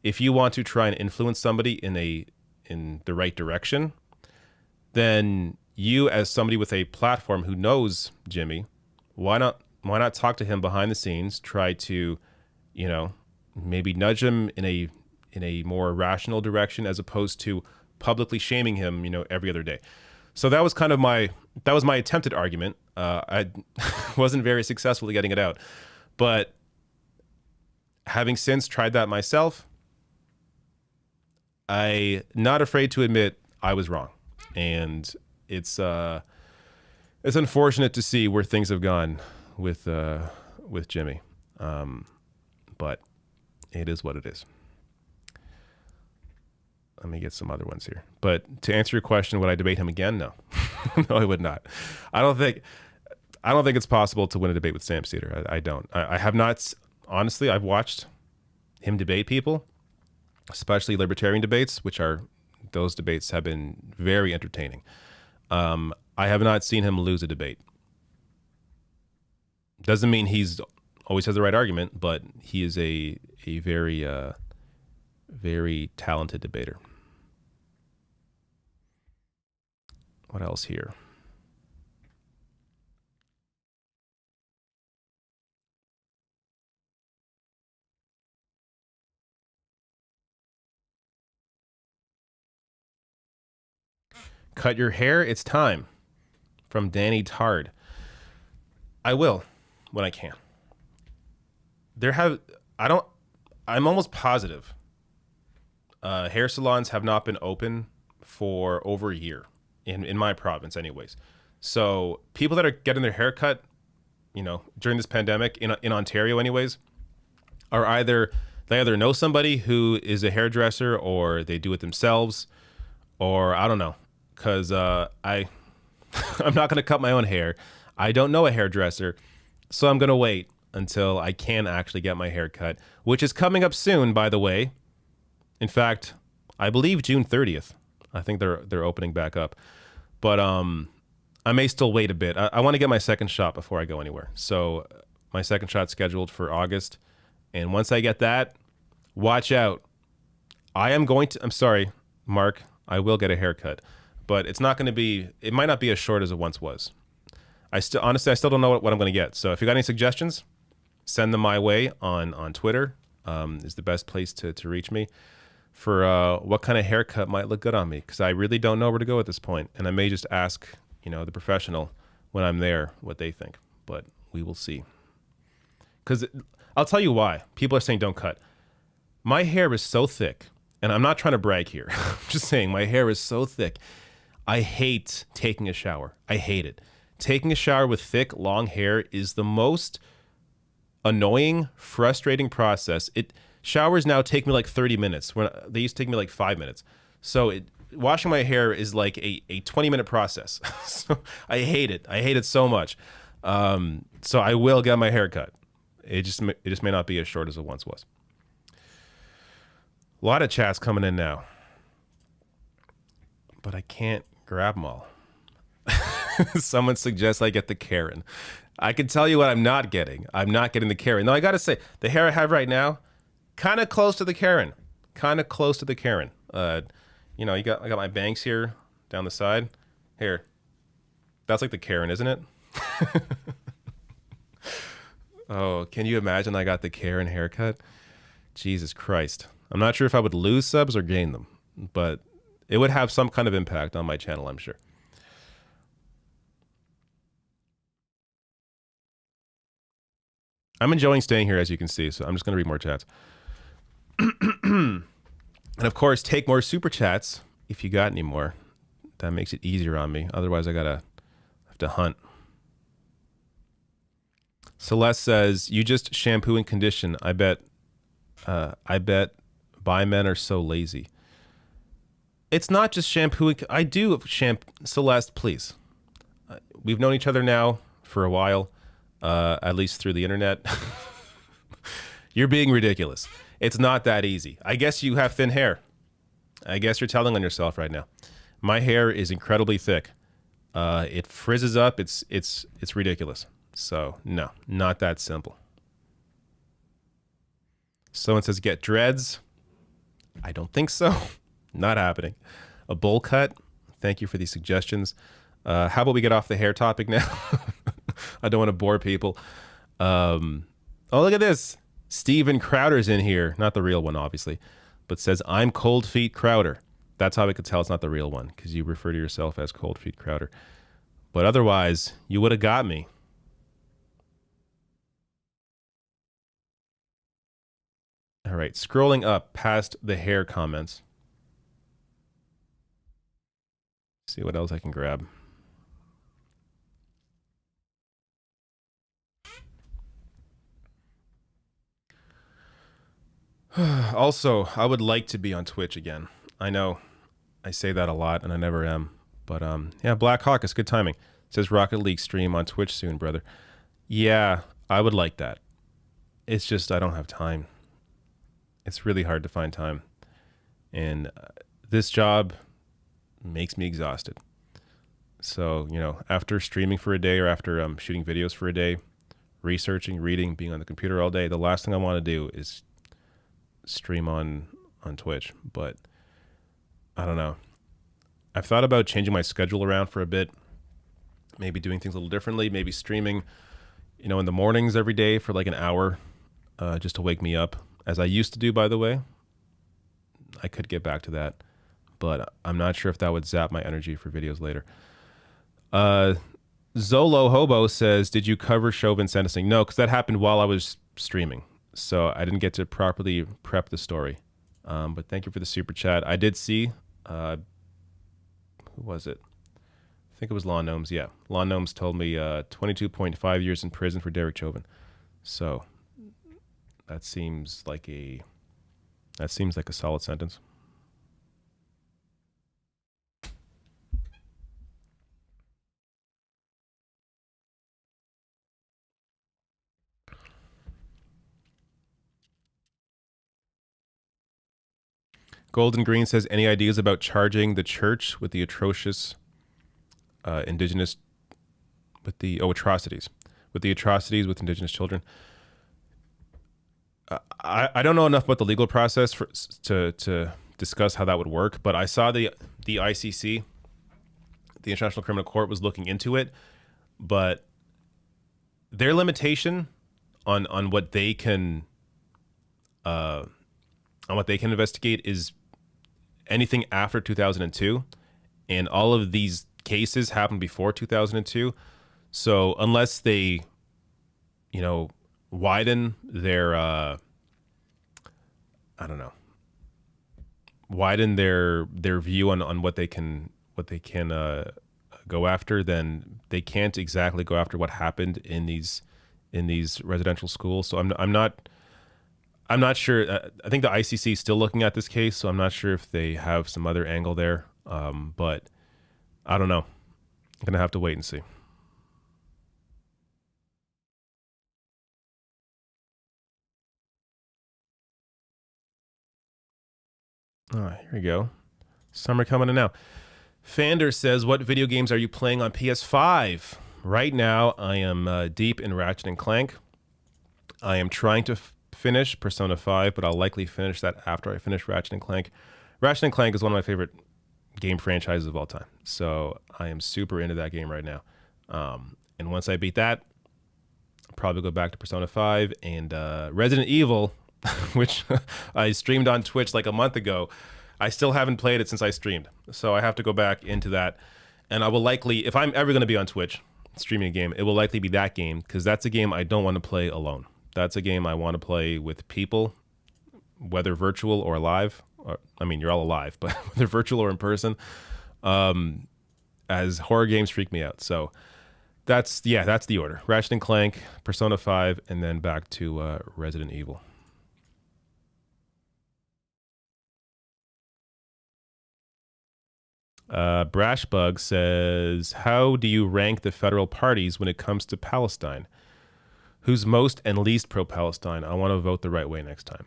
If you want to try and influence somebody in the right direction, then you, as somebody with a platform who knows Jimmy, why not talk to him behind the scenes, try to, maybe nudge him in a more rational direction as opposed to publicly shaming him, every other day. So that was kind of my attempted argument. I wasn't very successful at getting it out, but having since tried that myself, I'm not afraid to admit I was wrong, and it's unfortunate to see where things have gone with Jimmy, but it is what it is. Let me get some other ones here. But to answer your question, would I debate him again? No, no, I would not. I don't think it's possible to win a debate with Sam Cedar. I don't. I have not. Honestly, I've watched him debate people, especially libertarian debates, those debates have been very entertaining. I have not seen him lose a debate. Doesn't mean he's always has the right argument, but he is a very very talented debater. What else here? Cut your hair, it's time. From Danny Tard. I will when I can. I'm almost positive hair salons have not been open for over a year in my province anyways. So people that are getting their hair cut, during this pandemic in Ontario anyways, are they either know somebody who is a hairdresser or they do it themselves, or I don't know. Because I'm not going to cut my own hair. I don't know a hairdresser, so I'm going to wait until I can actually get my hair cut, which is coming up soon, by the way. In fact, I believe June 30th. I think they're opening back up. But I may still wait a bit. I want to get my second shot before I go anywhere. So my second shot's scheduled for August. And once I get that, watch out. I'm sorry, Mark, I will get a haircut. But it's not going to be, it might not be as short as it once was. Honestly, I still don't know what I'm going to get. So if you got any suggestions, send them my way on Twitter. Is the best place to reach me for what kind of haircut might look good on me. Because I really don't know where to go at this point. And I may just ask, the professional when I'm there what they think. But we will see. Because I'll tell you why. People are saying don't cut. My hair is so thick. And I'm not trying to brag here. I'm just saying my hair is so thick. I hate taking a shower. I hate it. Taking a shower with thick, long hair is the most annoying, frustrating process. Showers now take me like 30 minutes. They used to take me like 5 minutes. So washing my hair is like a 20-minute process. So I hate it. I hate it so much. So I will get my hair cut. It just may not be as short as it once was. A lot of chats coming in now. But I can't grab them all. Someone suggests I get the Karen. I can tell you what I'm not getting. I'm not getting the Karen. Now, I got to say, the hair I have right now, kind of close to the Karen. Kind of close to the Karen. I got my bangs here down the side. Here. That's like the Karen, isn't it? Oh, can you imagine I got the Karen haircut? Jesus Christ. I'm not sure if I would lose subs or gain them, but it would have some kind of impact on my channel, I'm sure. I'm enjoying staying here, as you can see, so I'm just going to read more chats. And of course, take more super chats if you got any more. That makes it easier on me. Otherwise, I have to hunt. Celeste says, you just shampoo and condition. I bet bi men are so lazy. It's not just shampoo. I do shampoo. Celeste, please. We've known each other now for a while, at least through the internet. You're being ridiculous. It's not that easy. I guess you have thin hair. I guess you're telling on yourself right now. My hair is incredibly thick. It frizzes up. It's ridiculous. So no, not that simple. Someone says get dreads. I don't think so. Not happening. A bowl cut. Thank you for these suggestions. How about we get off the hair topic now? I don't want to bore people. Oh, look at this. Steven Crowder's in here. Not the real one, obviously. But says, I'm Cold Feet Crowder. That's how we could tell it's not the real one, because you refer to yourself as Cold Feet Crowder. But otherwise, you would have got me. All right, scrolling up past the hair comments. See what else I can grab. Also, I would like to be on Twitch again. I know I say that a lot and I never am. But yeah, Black Hawk, it's good timing. It says Rocket League stream on Twitch soon, brother. Yeah, I would like that. It's just I don't have time. It's really hard to find time. And this job makes me exhausted. So, after streaming for a day or after shooting videos for a day researching, reading, being on the computer all day. The last thing I want to do is stream on Twitch, but I don't know. I've thought about changing my schedule around for a bit, maybe doing things a little differently, maybe streaming, you know, in the mornings every day for like an hour, just to wake me up, as I used to do, by the way. I could get back to that, but I'm not sure if that would zap my energy for videos later. Zolo Hobo says, did you cover Chauvin sentencing? No, because that happened while I was streaming, so I didn't get to properly prep the story. But thank you for the super chat. I did see, who was it? I think it was Law Gnomes. Yeah, Law Gnomes told me 22.5 years in prison for Derek Chauvin. So that seems like a solid sentence. Golden Green says, any ideas about charging the church with the atrocious atrocities with indigenous children? I don't know enough about the legal process to discuss how that would work, but I saw the ICC, the International Criminal Court, was looking into it, but their limitation on what they can investigate is anything after 2002, and all of these cases happened before 2002. So unless they, you know, widen their view on what they can go after, then they can't exactly go after what happened in these residential schools. So I'm not sure. I think the ICC is still looking at this case, so I'm not sure if they have some other angle there. But I don't know. I'm gonna have to wait and see. All right, here we go. Summer coming in now. Fander says, what video games are you playing on PS5? Right now, I am deep in Ratchet and Clank. I am trying to finish Persona 5, but I'll likely finish that after I finish Ratchet and Clank. Ratchet and Clank is one of my favorite game franchises of all time, so I am super into that game right now. And once I beat that, I'll probably go back to Persona 5 and Resident Evil, which I streamed on Twitch like a month ago. I still haven't played it since I streamed, so I have to go back into that. And I will likely, if I'm ever going to be on Twitch streaming a game, it will likely be that game, because that's a game I don't want to play alone. That's a game I want to play with people, whether virtual or live. I mean, you're all alive, but whether virtual or in person, as horror games freak me out. So that's the order. Ratchet and Clank, Persona 5, and then back to Resident Evil. Brashbug says, how do you rank the federal parties when it comes to Palestine? Who's most and least pro-Palestine? I want to vote the right way next time.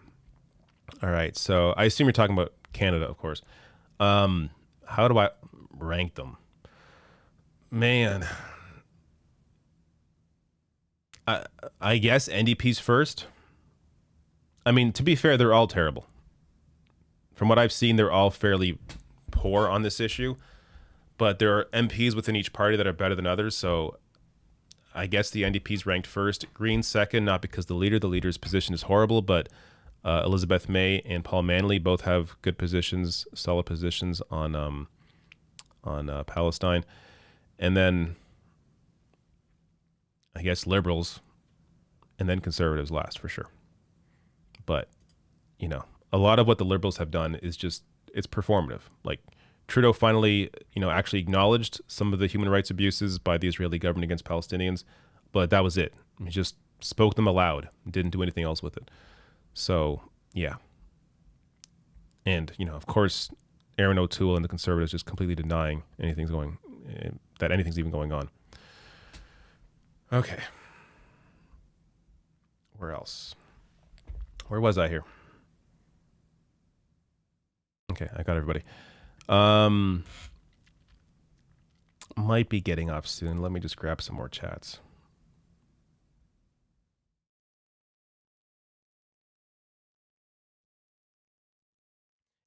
All right, so I assume you're talking about Canada, of course. How do I rank them? Man, I guess NDP's first. I mean, to be fair, they're all terrible. From what I've seen, they're all fairly poor on this issue, but there are MPs within each party that are better than others, so I guess the NDP's ranked first. Green second, not because the leader's position is horrible, but Elizabeth May and Paul Manley both have good positions, solid positions on Palestine. And then I guess Liberals, and then Conservatives last for sure. But, you know, a lot of what the Liberals have done is just, it's performative. Like, Trudeau finally, you know, actually acknowledged some of the human rights abuses by the Israeli government against Palestinians, but that was it. He just spoke them aloud, didn't do anything else with it. So, yeah. And, you know, of course, Aaron O'Toole and the Conservatives just completely denying that anything's even going on. Okay. Where else? Where was I here? Okay, I got everybody. Might be getting off soon. Let me just grab some more chats.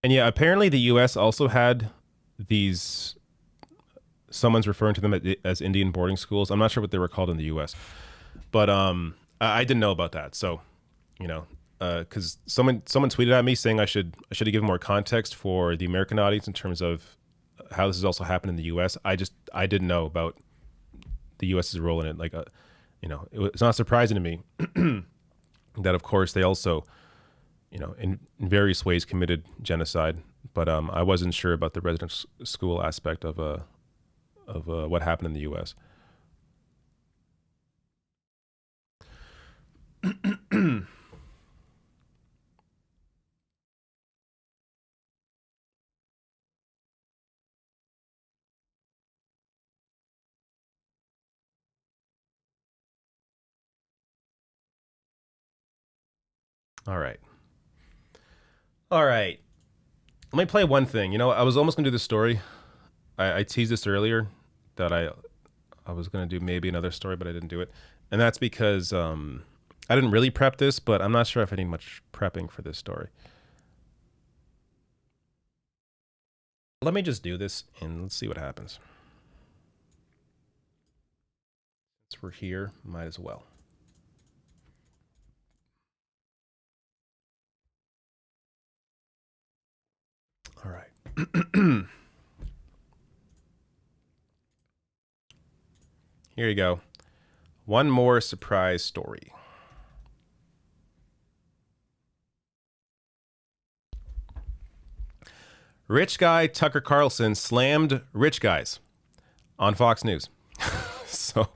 And yeah, apparently the U.S. also had these. Someone's referring to them as Indian boarding schools. I'm not sure what they were called in the U.S., but I didn't know about that. So, because someone tweeted at me saying I should have given more context for the American audience in terms of how this has also happened in the U.S. I didn't know about the U.S.'s role in it. Like, it's not surprising to me that, of course, they also, in various ways committed genocide. But I wasn't sure about the residence school aspect of what happened in the U.S. All right. Let me play one thing. I was almost gonna do this story. I teased this earlier that I was gonna do maybe another story, but I didn't do it, and that's because I didn't really prep this, but I'm not sure if I need much prepping for this story. Let me just do this and let's see what happens. Since we're here, might as well. All right. Here you go. One more surprise story. Rich guy Tucker Carlson slammed rich guys on Fox News. So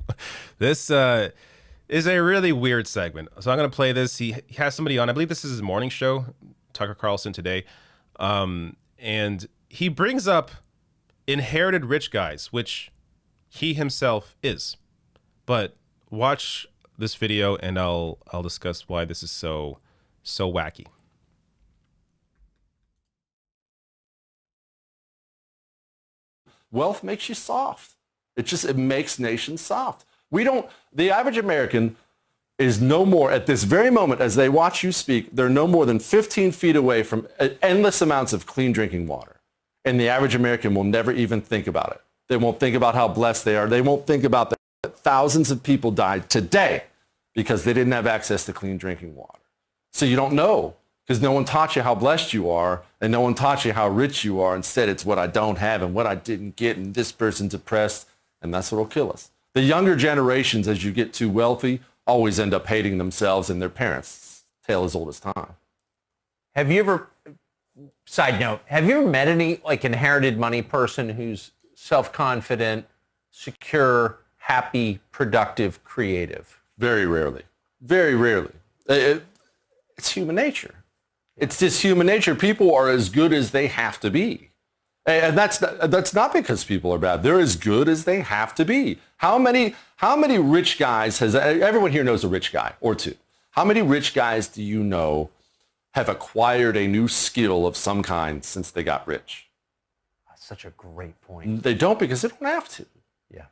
this is a really weird segment. So I'm going to play this. He has somebody on. I believe this is his morning show, Tucker Carlson Today. And he brings up inherited rich guys, which he himself is. But watch this video and I'll discuss why this is so wacky. Wealth makes you soft. It makes nations soft. The average American is no more, at this very moment, as they watch you speak, they're no more than 15 feet away from endless amounts of clean drinking water. And the average American will never even think about it. They won't think about how blessed they are. They won't think about that thousands of people died today because they didn't have access to clean drinking water. So you don't know, because no one taught you how blessed you are, and no one taught you how rich you are. Instead, it's what I don't have and what I didn't get, and this person's oppressed, and that's what will kill us. The younger generations, as you get too wealthy, always end up hating themselves and their parents. Tale as old as time. Have you ever, side note, have you ever met any inherited money person who's self-confident, secure, happy, productive, creative? Very rarely. Very rarely. It's human nature. It's just human nature. People are as good as they have to be. And that's not because people are bad. They're as good as they have to be. How many rich guys everyone here knows a rich guy or two. How many rich guys do you know have acquired a new skill of some kind since they got rich? That's such a great point. They don't, because they don't have to. Yeah.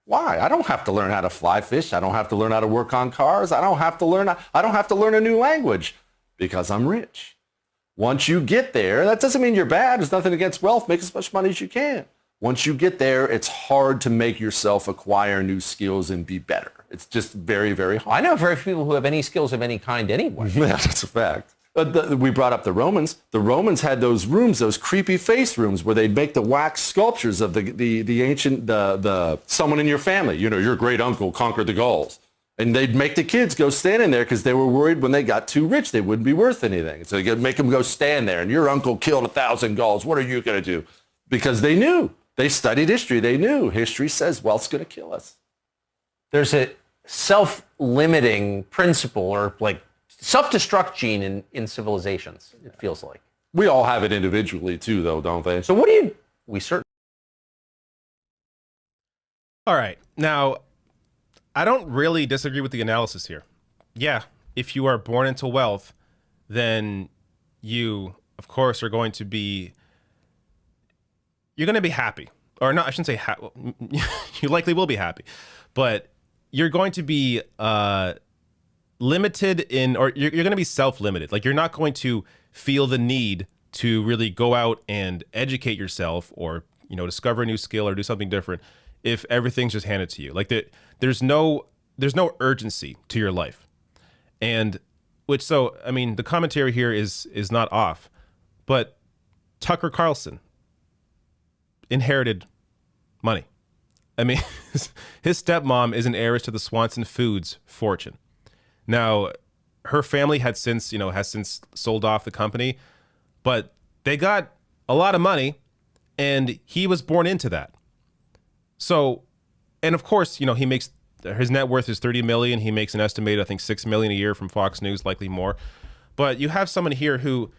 Why? I don't have to learn how to fly fish. I don't have to learn how to work on cars. I don't have to learn a new language because I'm rich. Once you get there, that doesn't mean you're bad. There's nothing against wealth. Make as much money as you can. Once you get there, it's hard to make yourself acquire new skills and be better. It's just very, very hard. I know very few people who have any skills of any kind anyway. Yeah, that's a fact. We brought up the Romans. The Romans had those rooms, those creepy face rooms, where they'd make the wax sculptures of the ancient, someone in your family. Your great uncle conquered the Gauls. And they'd make the kids go stand in there because they were worried when they got too rich, they wouldn't be worth anything. So they'd make them go stand there. And your uncle killed 1,000 Gauls. What are you going to do? Because they knew. They studied history. They knew. History says wealth's going to kill us. There's a self-limiting principle or self-destruct gene in civilizations, it feels like. We all have it individually too, though, don't they? So we certainly. All right. Now, I don't really disagree with the analysis here. Yeah, if you are born into wealth, then you, of course, are going to be, you're going to be happy. Or no, I shouldn't say you likely will be happy. But you're going to be limited in, or you're going to be self-limited. Like, you're not going to feel the need to really go out and educate yourself, or discover a new skill or do something different, if everything's just handed to you. Like there's no urgency to your life. And the commentary here is not off, but Tucker Carlson inherited money. I mean, his stepmom is an heiress to the Swanson Foods fortune. Now, her family has since sold off the company, but they got a lot of money, and he was born into that. So, and of course, he makes, his net worth is $30 million. He makes an estimated, I think, $6 million a year from Fox News, likely more. But you have someone here who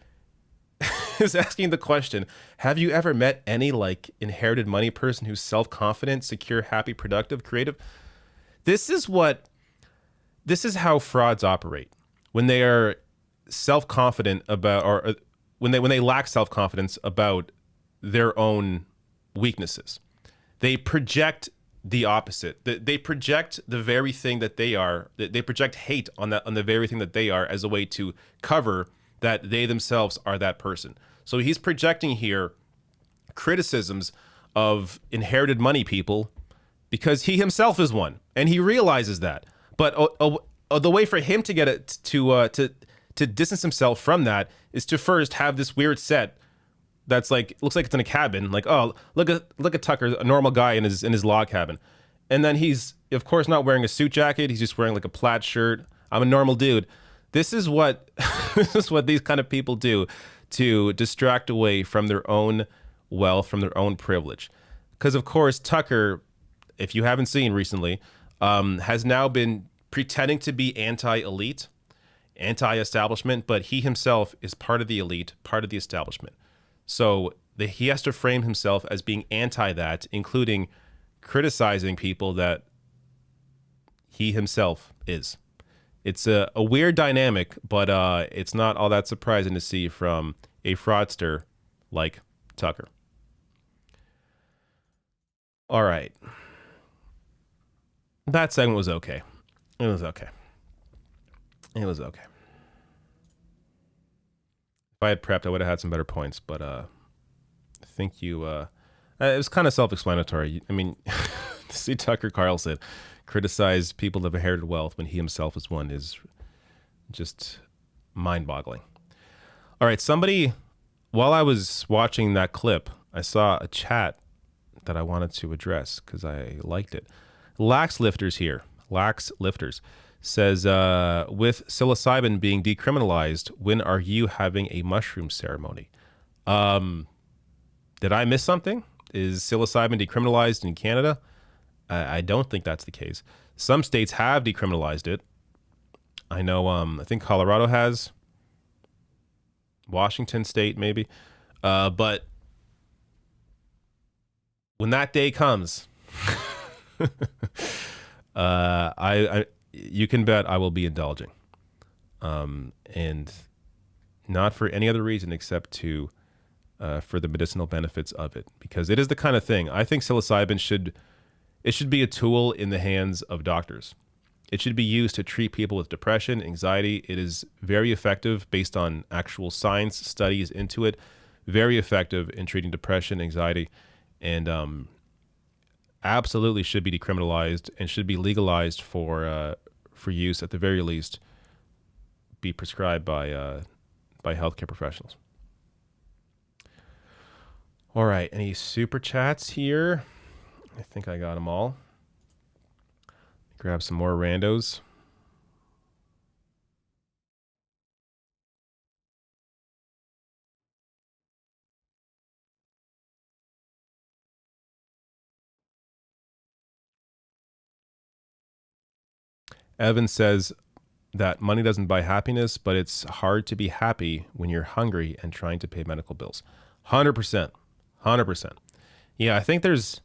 is asking the question, have you ever met any inherited money person who's self-confident, secure, happy, productive, creative? This is how frauds operate. When they are self-confident about, or when they lack self-confidence about their own weaknesses, they project the opposite. They project the very thing that they are. They project hate on the very thing that they are, as a way to cover that they themselves are that person. So he's projecting here criticisms of inherited money people because he himself is one, and he realizes that. But the way for him to get it to distance himself from that is to first have this weird set that's looks like it's in a cabin. Like, oh, look at Tucker, a normal guy in his log cabin, and then he's of course not wearing a suit jacket. He's just wearing a plaid shirt. I'm a normal dude. This is what these kind of people do to distract away from their own wealth, from their own privilege. Because of course Tucker, if you haven't seen recently, has now been pretending to be anti-elite, anti-establishment, but he himself is part of the elite, part of the establishment. So he has to frame himself as being anti that, including criticizing people that he himself is. It's a weird dynamic, but it's not all that surprising to see from a fraudster like Tucker. All right. That segment was okay. It was okay. It was okay. If I had prepped, I would have had some better points, but I think it was kind of self-explanatory. I mean, to see Tucker Carlson criticize people that have inherited wealth when he himself is one is just mind-boggling. All right, while I was watching that clip, I saw a chat that I wanted to address because I liked it. Lax Lifters says, with psilocybin being decriminalized, when are you having a mushroom ceremony? Did I miss something? Is psilocybin decriminalized in Canada? I don't think that's the case. Some states have decriminalized it. I know, I think Colorado has. Washington State, maybe. But when that day comes, you can bet I will be indulging. And not for any other reason except for the medicinal benefits of it, because it is the kind of thing. I think psilocybin should be a tool in the hands of doctors. It should be used to treat people with depression, anxiety. It is very effective based on actual science studies into it. Very effective in treating depression, anxiety, and absolutely should be decriminalized and should be legalized for use, at the very least, be prescribed by healthcare professionals. All right, any super chats here? I think I got them all. Grab some more randos. Evan says that money doesn't buy happiness, but it's hard to be happy when you're hungry and trying to pay medical bills. 100%. 100%. Yeah, I think I've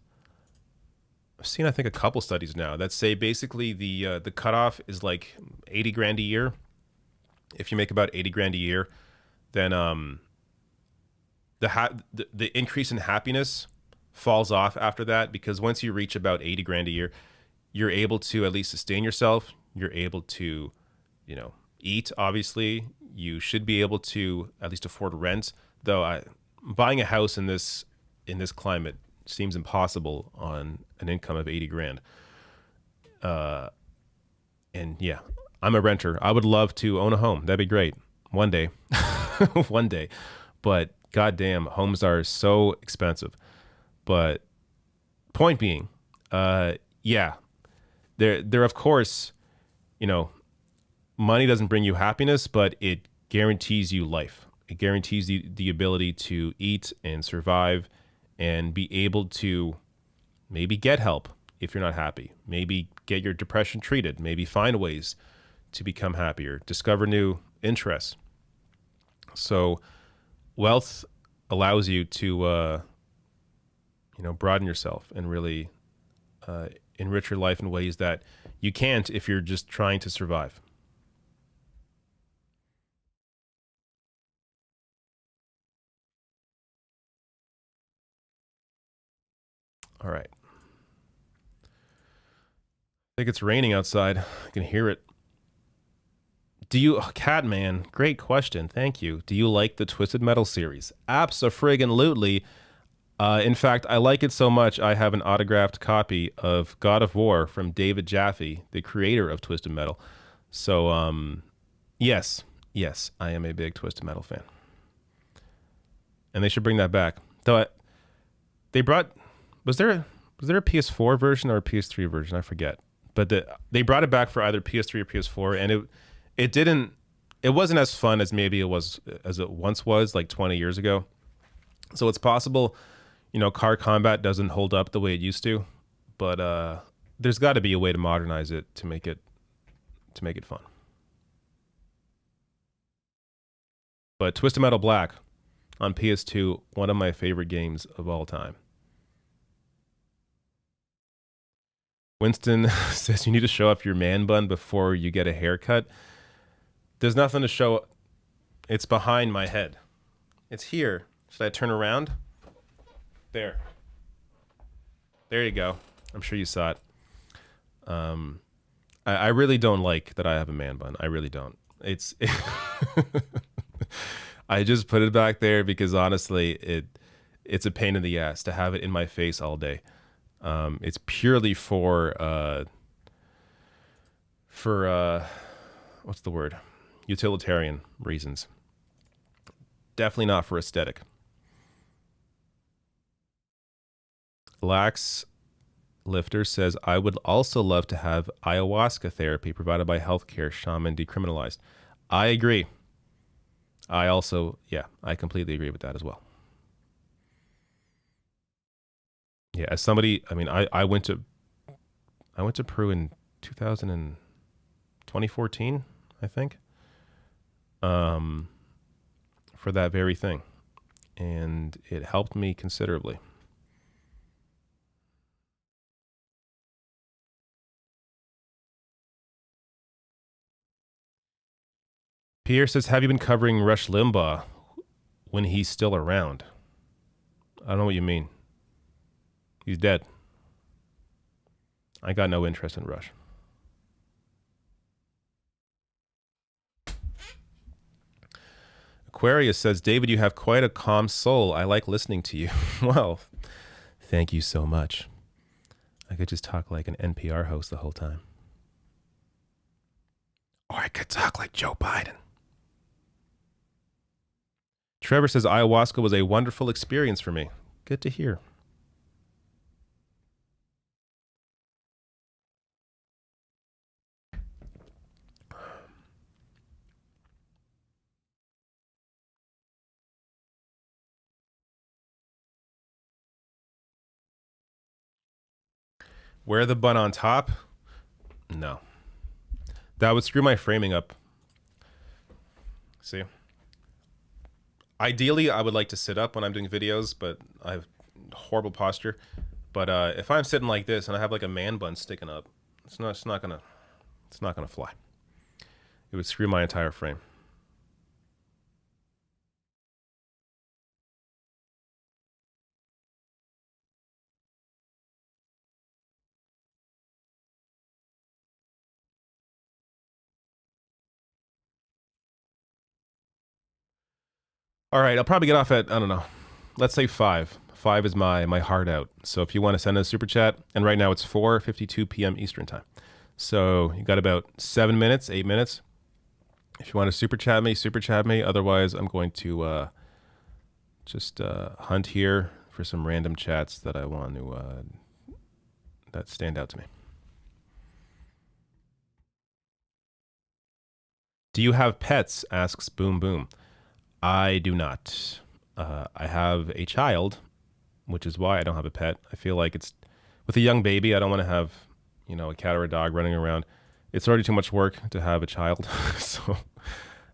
seen, I think, a couple studies now that say basically the cutoff is like 80 grand a year. If you make about 80 grand a year, then the increase in happiness falls off after that, because once you reach about 80 grand a year, you're able to at least sustain yourself. You're able to, eat, obviously. You should be able to at least afford rent. though, buying a house in this climate seems impossible on an income of 80 grand. And yeah, I'm a renter. I would love to own a home. That'd be great. One day. One day. But goddamn, homes are so expensive. But point being, yeah, there of course, money doesn't bring you happiness, but it guarantees you life. It guarantees the ability to eat and survive and be able to maybe get help if you're not happy, maybe get your depression treated, maybe find ways to become happier, discover new interests. So wealth allows you to, broaden yourself and really enrich your life in ways that you can't if you're just trying to survive. All right. I think it's raining outside. I can hear it. Catman, great question. Thank you. Do you like the Twisted Metal series? Abso-friggin-lutely. In fact, I like it so much, I have an autographed copy of God of War from David Jaffe, the creator of Twisted Metal. So, yes, I am a big Twisted Metal fan. And they should bring that back. Though they brought, was there a PS4 version or a PS3 version? I forget. But they brought it back for either PS3 or PS4, and it wasn't as fun as maybe it once was, like 20 years ago. So it's possible, car combat doesn't hold up the way it used to, but there's got to be a way to modernize it to make it fun. But Twisted Metal Black on PS2, one of my favorite games of all time. Winston says you need to show off your man bun before you get a haircut. There's nothing to show. It's behind my head. It's here. Should I turn around? There. There you go. I'm sure you saw it. I really don't like that I have a man bun. I really don't. I just put it back there because honestly, it's a pain in the ass to have it in my face all day. It's purely for what's the word? Utilitarian reasons. Definitely not for aesthetic. Lax Lifter says, I would also love to have ayahuasca therapy provided by healthcare shaman decriminalized. I agree. I completely agree with that as well. Yeah, as somebody, I went to Peru in 2014, I think, for that very thing, and it helped me considerably. Pierre says, have you been covering Rush Limbaugh when he's still around? I don't know what you mean. He's dead. I got no interest in Rush. Aquarius says, David, you have quite a calm soul. I like listening to you. Well, thank you so much. I could just talk like an NPR host the whole time. Or I could talk like Joe Biden. Trevor says, ayahuasca was a wonderful experience for me. Good to hear. Wear the bun on top? No. That would screw my framing up. See? Ideally, I would like to sit up when I'm doing videos, but I have horrible posture. But if I'm sitting like this and I have like a man bun sticking up, it's not gonna fly. It would screw my entire frame. All right, I'll probably get off at, I don't know, let's say 5. 5 is my hard out. So if you want to send a super chat, and right now it's 4:52 p.m. Eastern time. So you got about 7 minutes, 8 minutes. If you want to super chat me. Otherwise, I'm going to just hunt here for some random chats that I want to that stand out to me. Do you have pets? Asks Boom Boom. I do not. I have a child, which is why I don't have a pet. I feel like it's with a young baby. I don't want to have, a cat or a dog running around. It's already too much work to have a child. So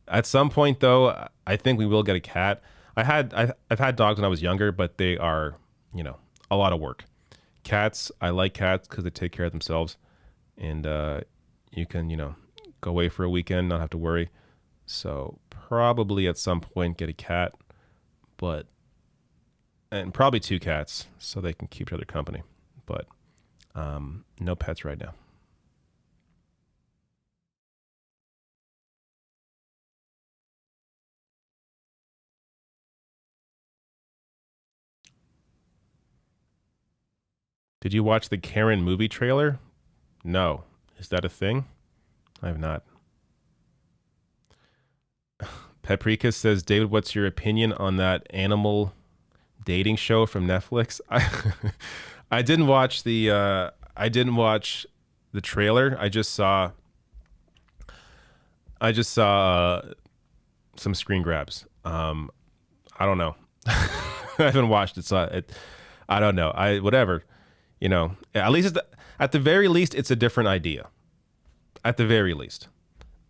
at some point, though, I think we will get a cat. I've had dogs when I was younger, but they are, a lot of work. Cats, I like cats because they take care of themselves, and you can, go away for a weekend, not have to worry. So probably at some point get a cat, and probably 2 cats so they can keep each other company. But no pets right now. Did you watch the Karen movie trailer? No. Is that a thing? I have not. Paprika says, David, what's your opinion on that animal dating show from Netflix? I didn't watch the trailer. I just saw some screen grabs. I don't know. I haven't watched it, so I don't know. Whatever. At least at the very least, it's a different idea. At the very least,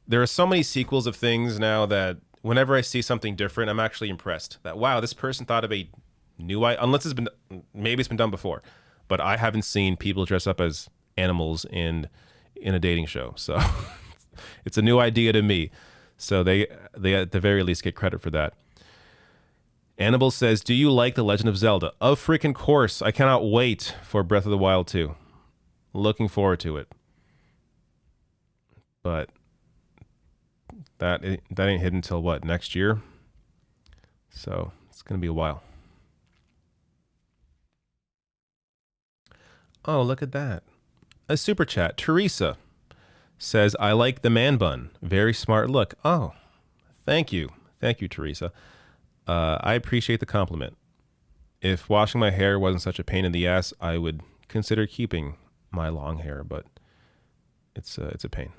there are so many sequels of things now that whenever I see something different, I'm actually impressed. That wow, this person thought of a new idea. Unless maybe it's been done before, but I haven't seen people dress up as animals in a dating show. So it's a new idea to me. So they at the very least get credit for that. Annabelle says, do you like The Legend of Zelda? Of freaking course. I cannot wait for Breath of the Wild 2. Looking forward to it. But that ain't hidden until what, next year? So it's going to be a while. Oh, look at that. A super chat. Teresa says, I like the man bun. Very smart look. Oh, thank you. Thank you, Teresa. I appreciate the compliment. If washing my hair wasn't such a pain in the ass, I would consider keeping my long hair, but it's a pain.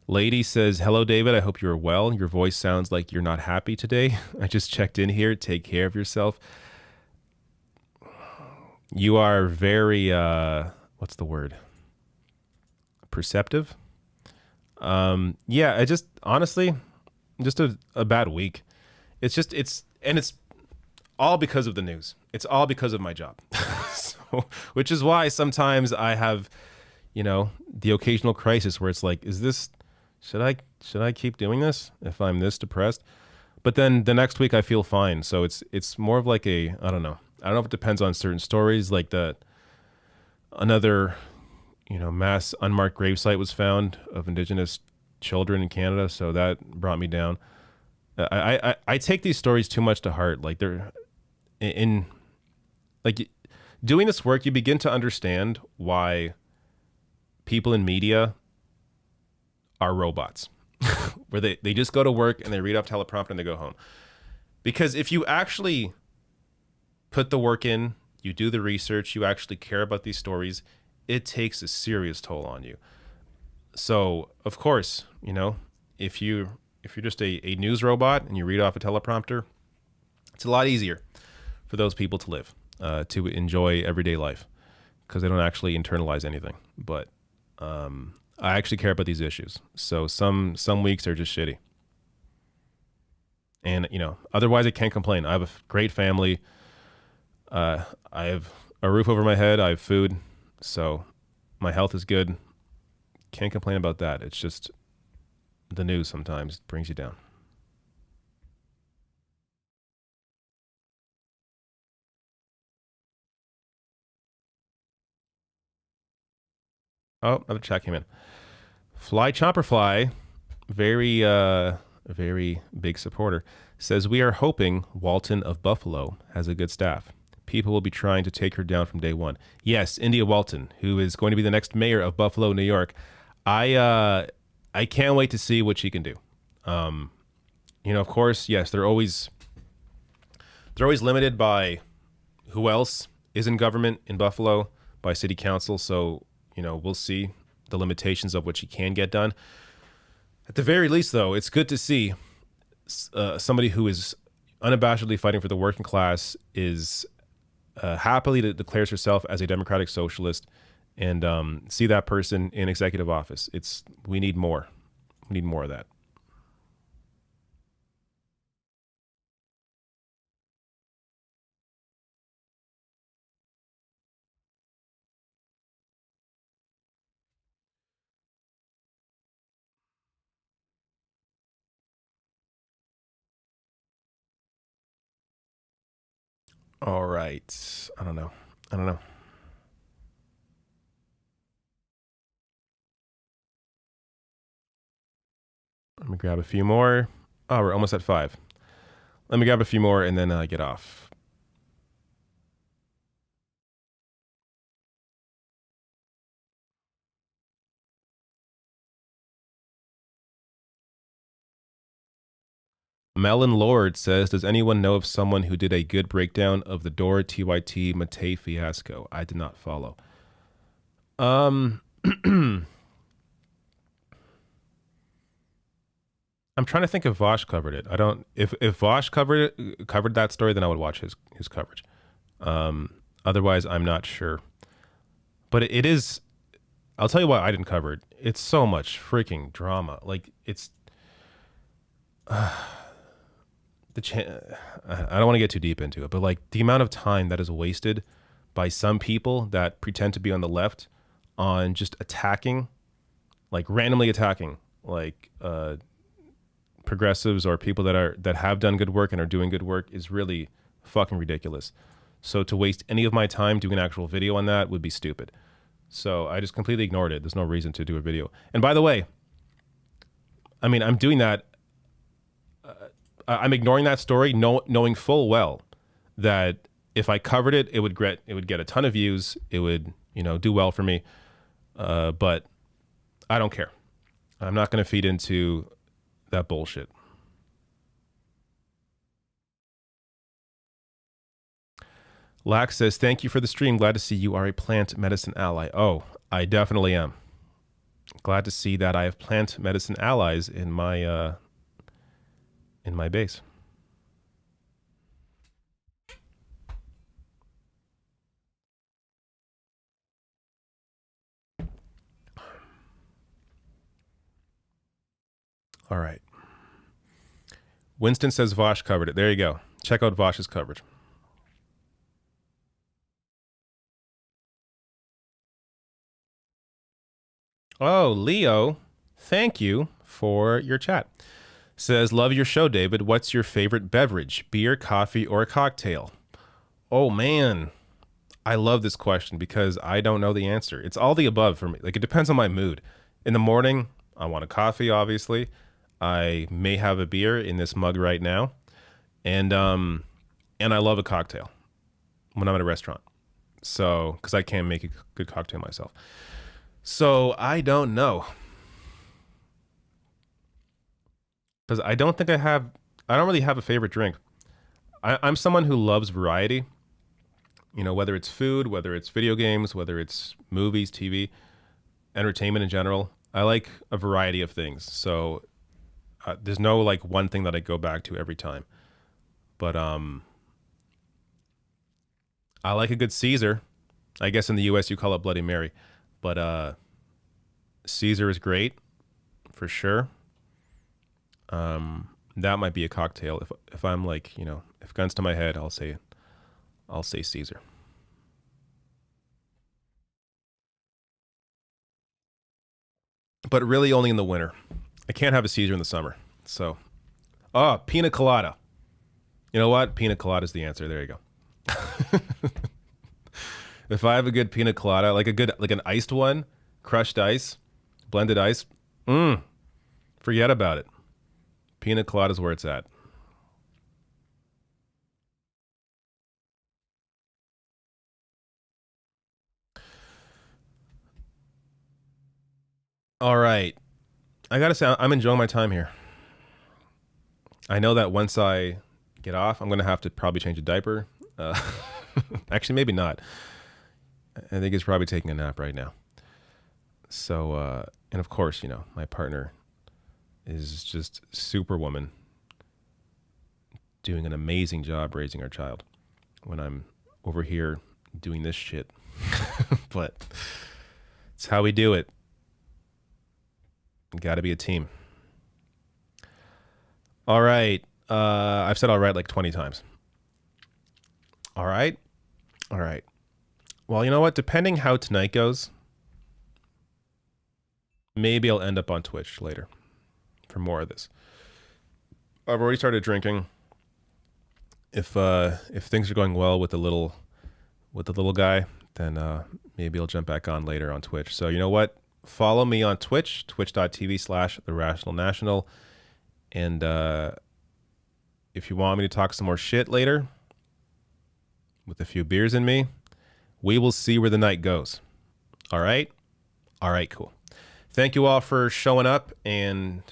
Lady says, hello, David. I hope you're well. Your voice sounds like you're not happy today. I just checked in here. Take care of yourself. You are very, what's the word? Perceptive? Yeah, I just, honestly, just a bad week. It's all because of the news. It's all because of my job. So, which is why sometimes I have, the occasional crisis where it's like, should I keep doing this if I'm this depressed? But then the next week I feel fine. So it's more of like I don't know if it depends on certain stories, like another, mass unmarked gravesite was found of Indigenous children in Canada. So that brought me down. I take these stories too much to heart. Like they're doing this work, you begin to understand why people in media are robots, where they just go to work and they read off teleprompter and they go home. Because if you actually put the work in, you do the research, you actually care about these stories, it takes a serious toll on you. So, of course, if you're just a news robot and you read off a teleprompter, it's a lot easier for those people to live, to enjoy everyday life, because they don't actually internalize anything. But I actually care about these issues. So some weeks are just shitty. And, otherwise I can't complain. I have a great family. I have a roof over my head. I have food. So my health is good. Can't complain about that. It's just the news sometimes brings you down. Oh, another chat came in. Fly Chopper Fly, very a very big supporter, says, we are hoping Walton of Buffalo has a good staff. People will be trying to take her down from day one. Yes, India Walton, who is going to be the next mayor of Buffalo, New York. I can't wait to see what she can do. Of course, yes, they're always limited by who else is in government in Buffalo, by city council. So, we'll see the limitations of what she can get done. At the very least, though, it's good to see somebody who is unabashedly fighting for the working class, is happily declares herself as a democratic socialist, and see that person in executive office. We need more. We need more of that. All right. I don't know. Let me grab a few more. Oh, we're almost at 5. Let me grab a few more and then get off. Melon Lord says, does anyone know of someone who did a good breakdown of the Dora TYT Matei fiasco? I did not follow. I'm trying to think if Vosh covered it. I don't. If Vosh covered that story, then I would watch his coverage. Otherwise, I'm not sure. But it is. I'll tell you why I didn't cover it. It's so much freaking drama. Like it's. I don't want to get too deep into it, but like the amount of time that is wasted by some people that pretend to be on the left on just attacking, like randomly attacking, like progressives or people that have done good work and are doing good work is really fucking ridiculous. So to waste any of my time doing an actual video on that would be stupid. So I just completely ignored it. There's no reason to do a video. And by the way, I mean, I'm doing that. I'm ignoring that story, knowing full well that if I covered it, it would get a ton of views. It would, do well for me. But I don't care. I'm not going to feed into that bullshit. Lax says, thank you for the stream. Glad to see you are a plant medicine ally. Oh, I definitely am. Glad to see that I have plant medicine allies in my base. All right. Winston says Vosh covered it. There you go. Check out Vosh's coverage. Oh, Leo, thank you for your chat. Says, love your show, David. What's your favorite beverage? Beer, coffee, or a cocktail? Oh, man. I love this question because I don't know the answer. It's all the above for me. Like, it depends on my mood. In the morning, I want a coffee, obviously. I may have a beer in this mug right now. And I love a cocktail when I'm at a restaurant. So, because I can't make a good cocktail myself. So, I don't know. Because I don't really have a favorite drink. I'm someone who loves variety. Whether it's food, whether it's video games, whether it's movies, TV, entertainment in general. I like a variety of things. So there's no like one thing that I go back to every time. But I like a good Caesar. I guess in the US you call it Bloody Mary. But Caesar is great for sure. That might be a cocktail. If I'm like, if guns to my head, I'll say Caesar. But really only in the winter. I can't have a Caesar in the summer. So, pina colada. You know what? Pina colada is the answer. There you go. If I have a good pina colada, like an iced one, crushed ice, blended ice, forget about it. Pina colada's where it's at. All right. I got to say, I'm enjoying my time here. I know that once I get off, I'm going to have to probably change a diaper. Actually, maybe not. I think he's probably taking a nap right now. So, and of course, you know, my partner is just superwoman, doing an amazing job raising our child when I'm over here doing this shit. But it's how we do it. Got to be a team. All right. I've said all right like 20 times. All right. All right. Well, you know what? Depending how tonight goes, maybe I'll end up on Twitch later for more of this. I've already started drinking. If things are going well with the little guy, then maybe I'll jump back on later on Twitch. So you know what? Follow me on Twitch, twitch.tv/TheRationalNational. And if you want me to talk some more shit later, with a few beers in me, we will see where the night goes. All right? All right, cool. Thank you all for showing up and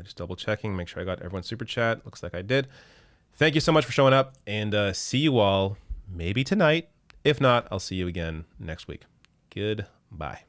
just double checking, make sure I got everyone's super chat. Looks like I did. Thank you so much for showing up, and see you all maybe tonight. If not, I'll see you again next week. Goodbye.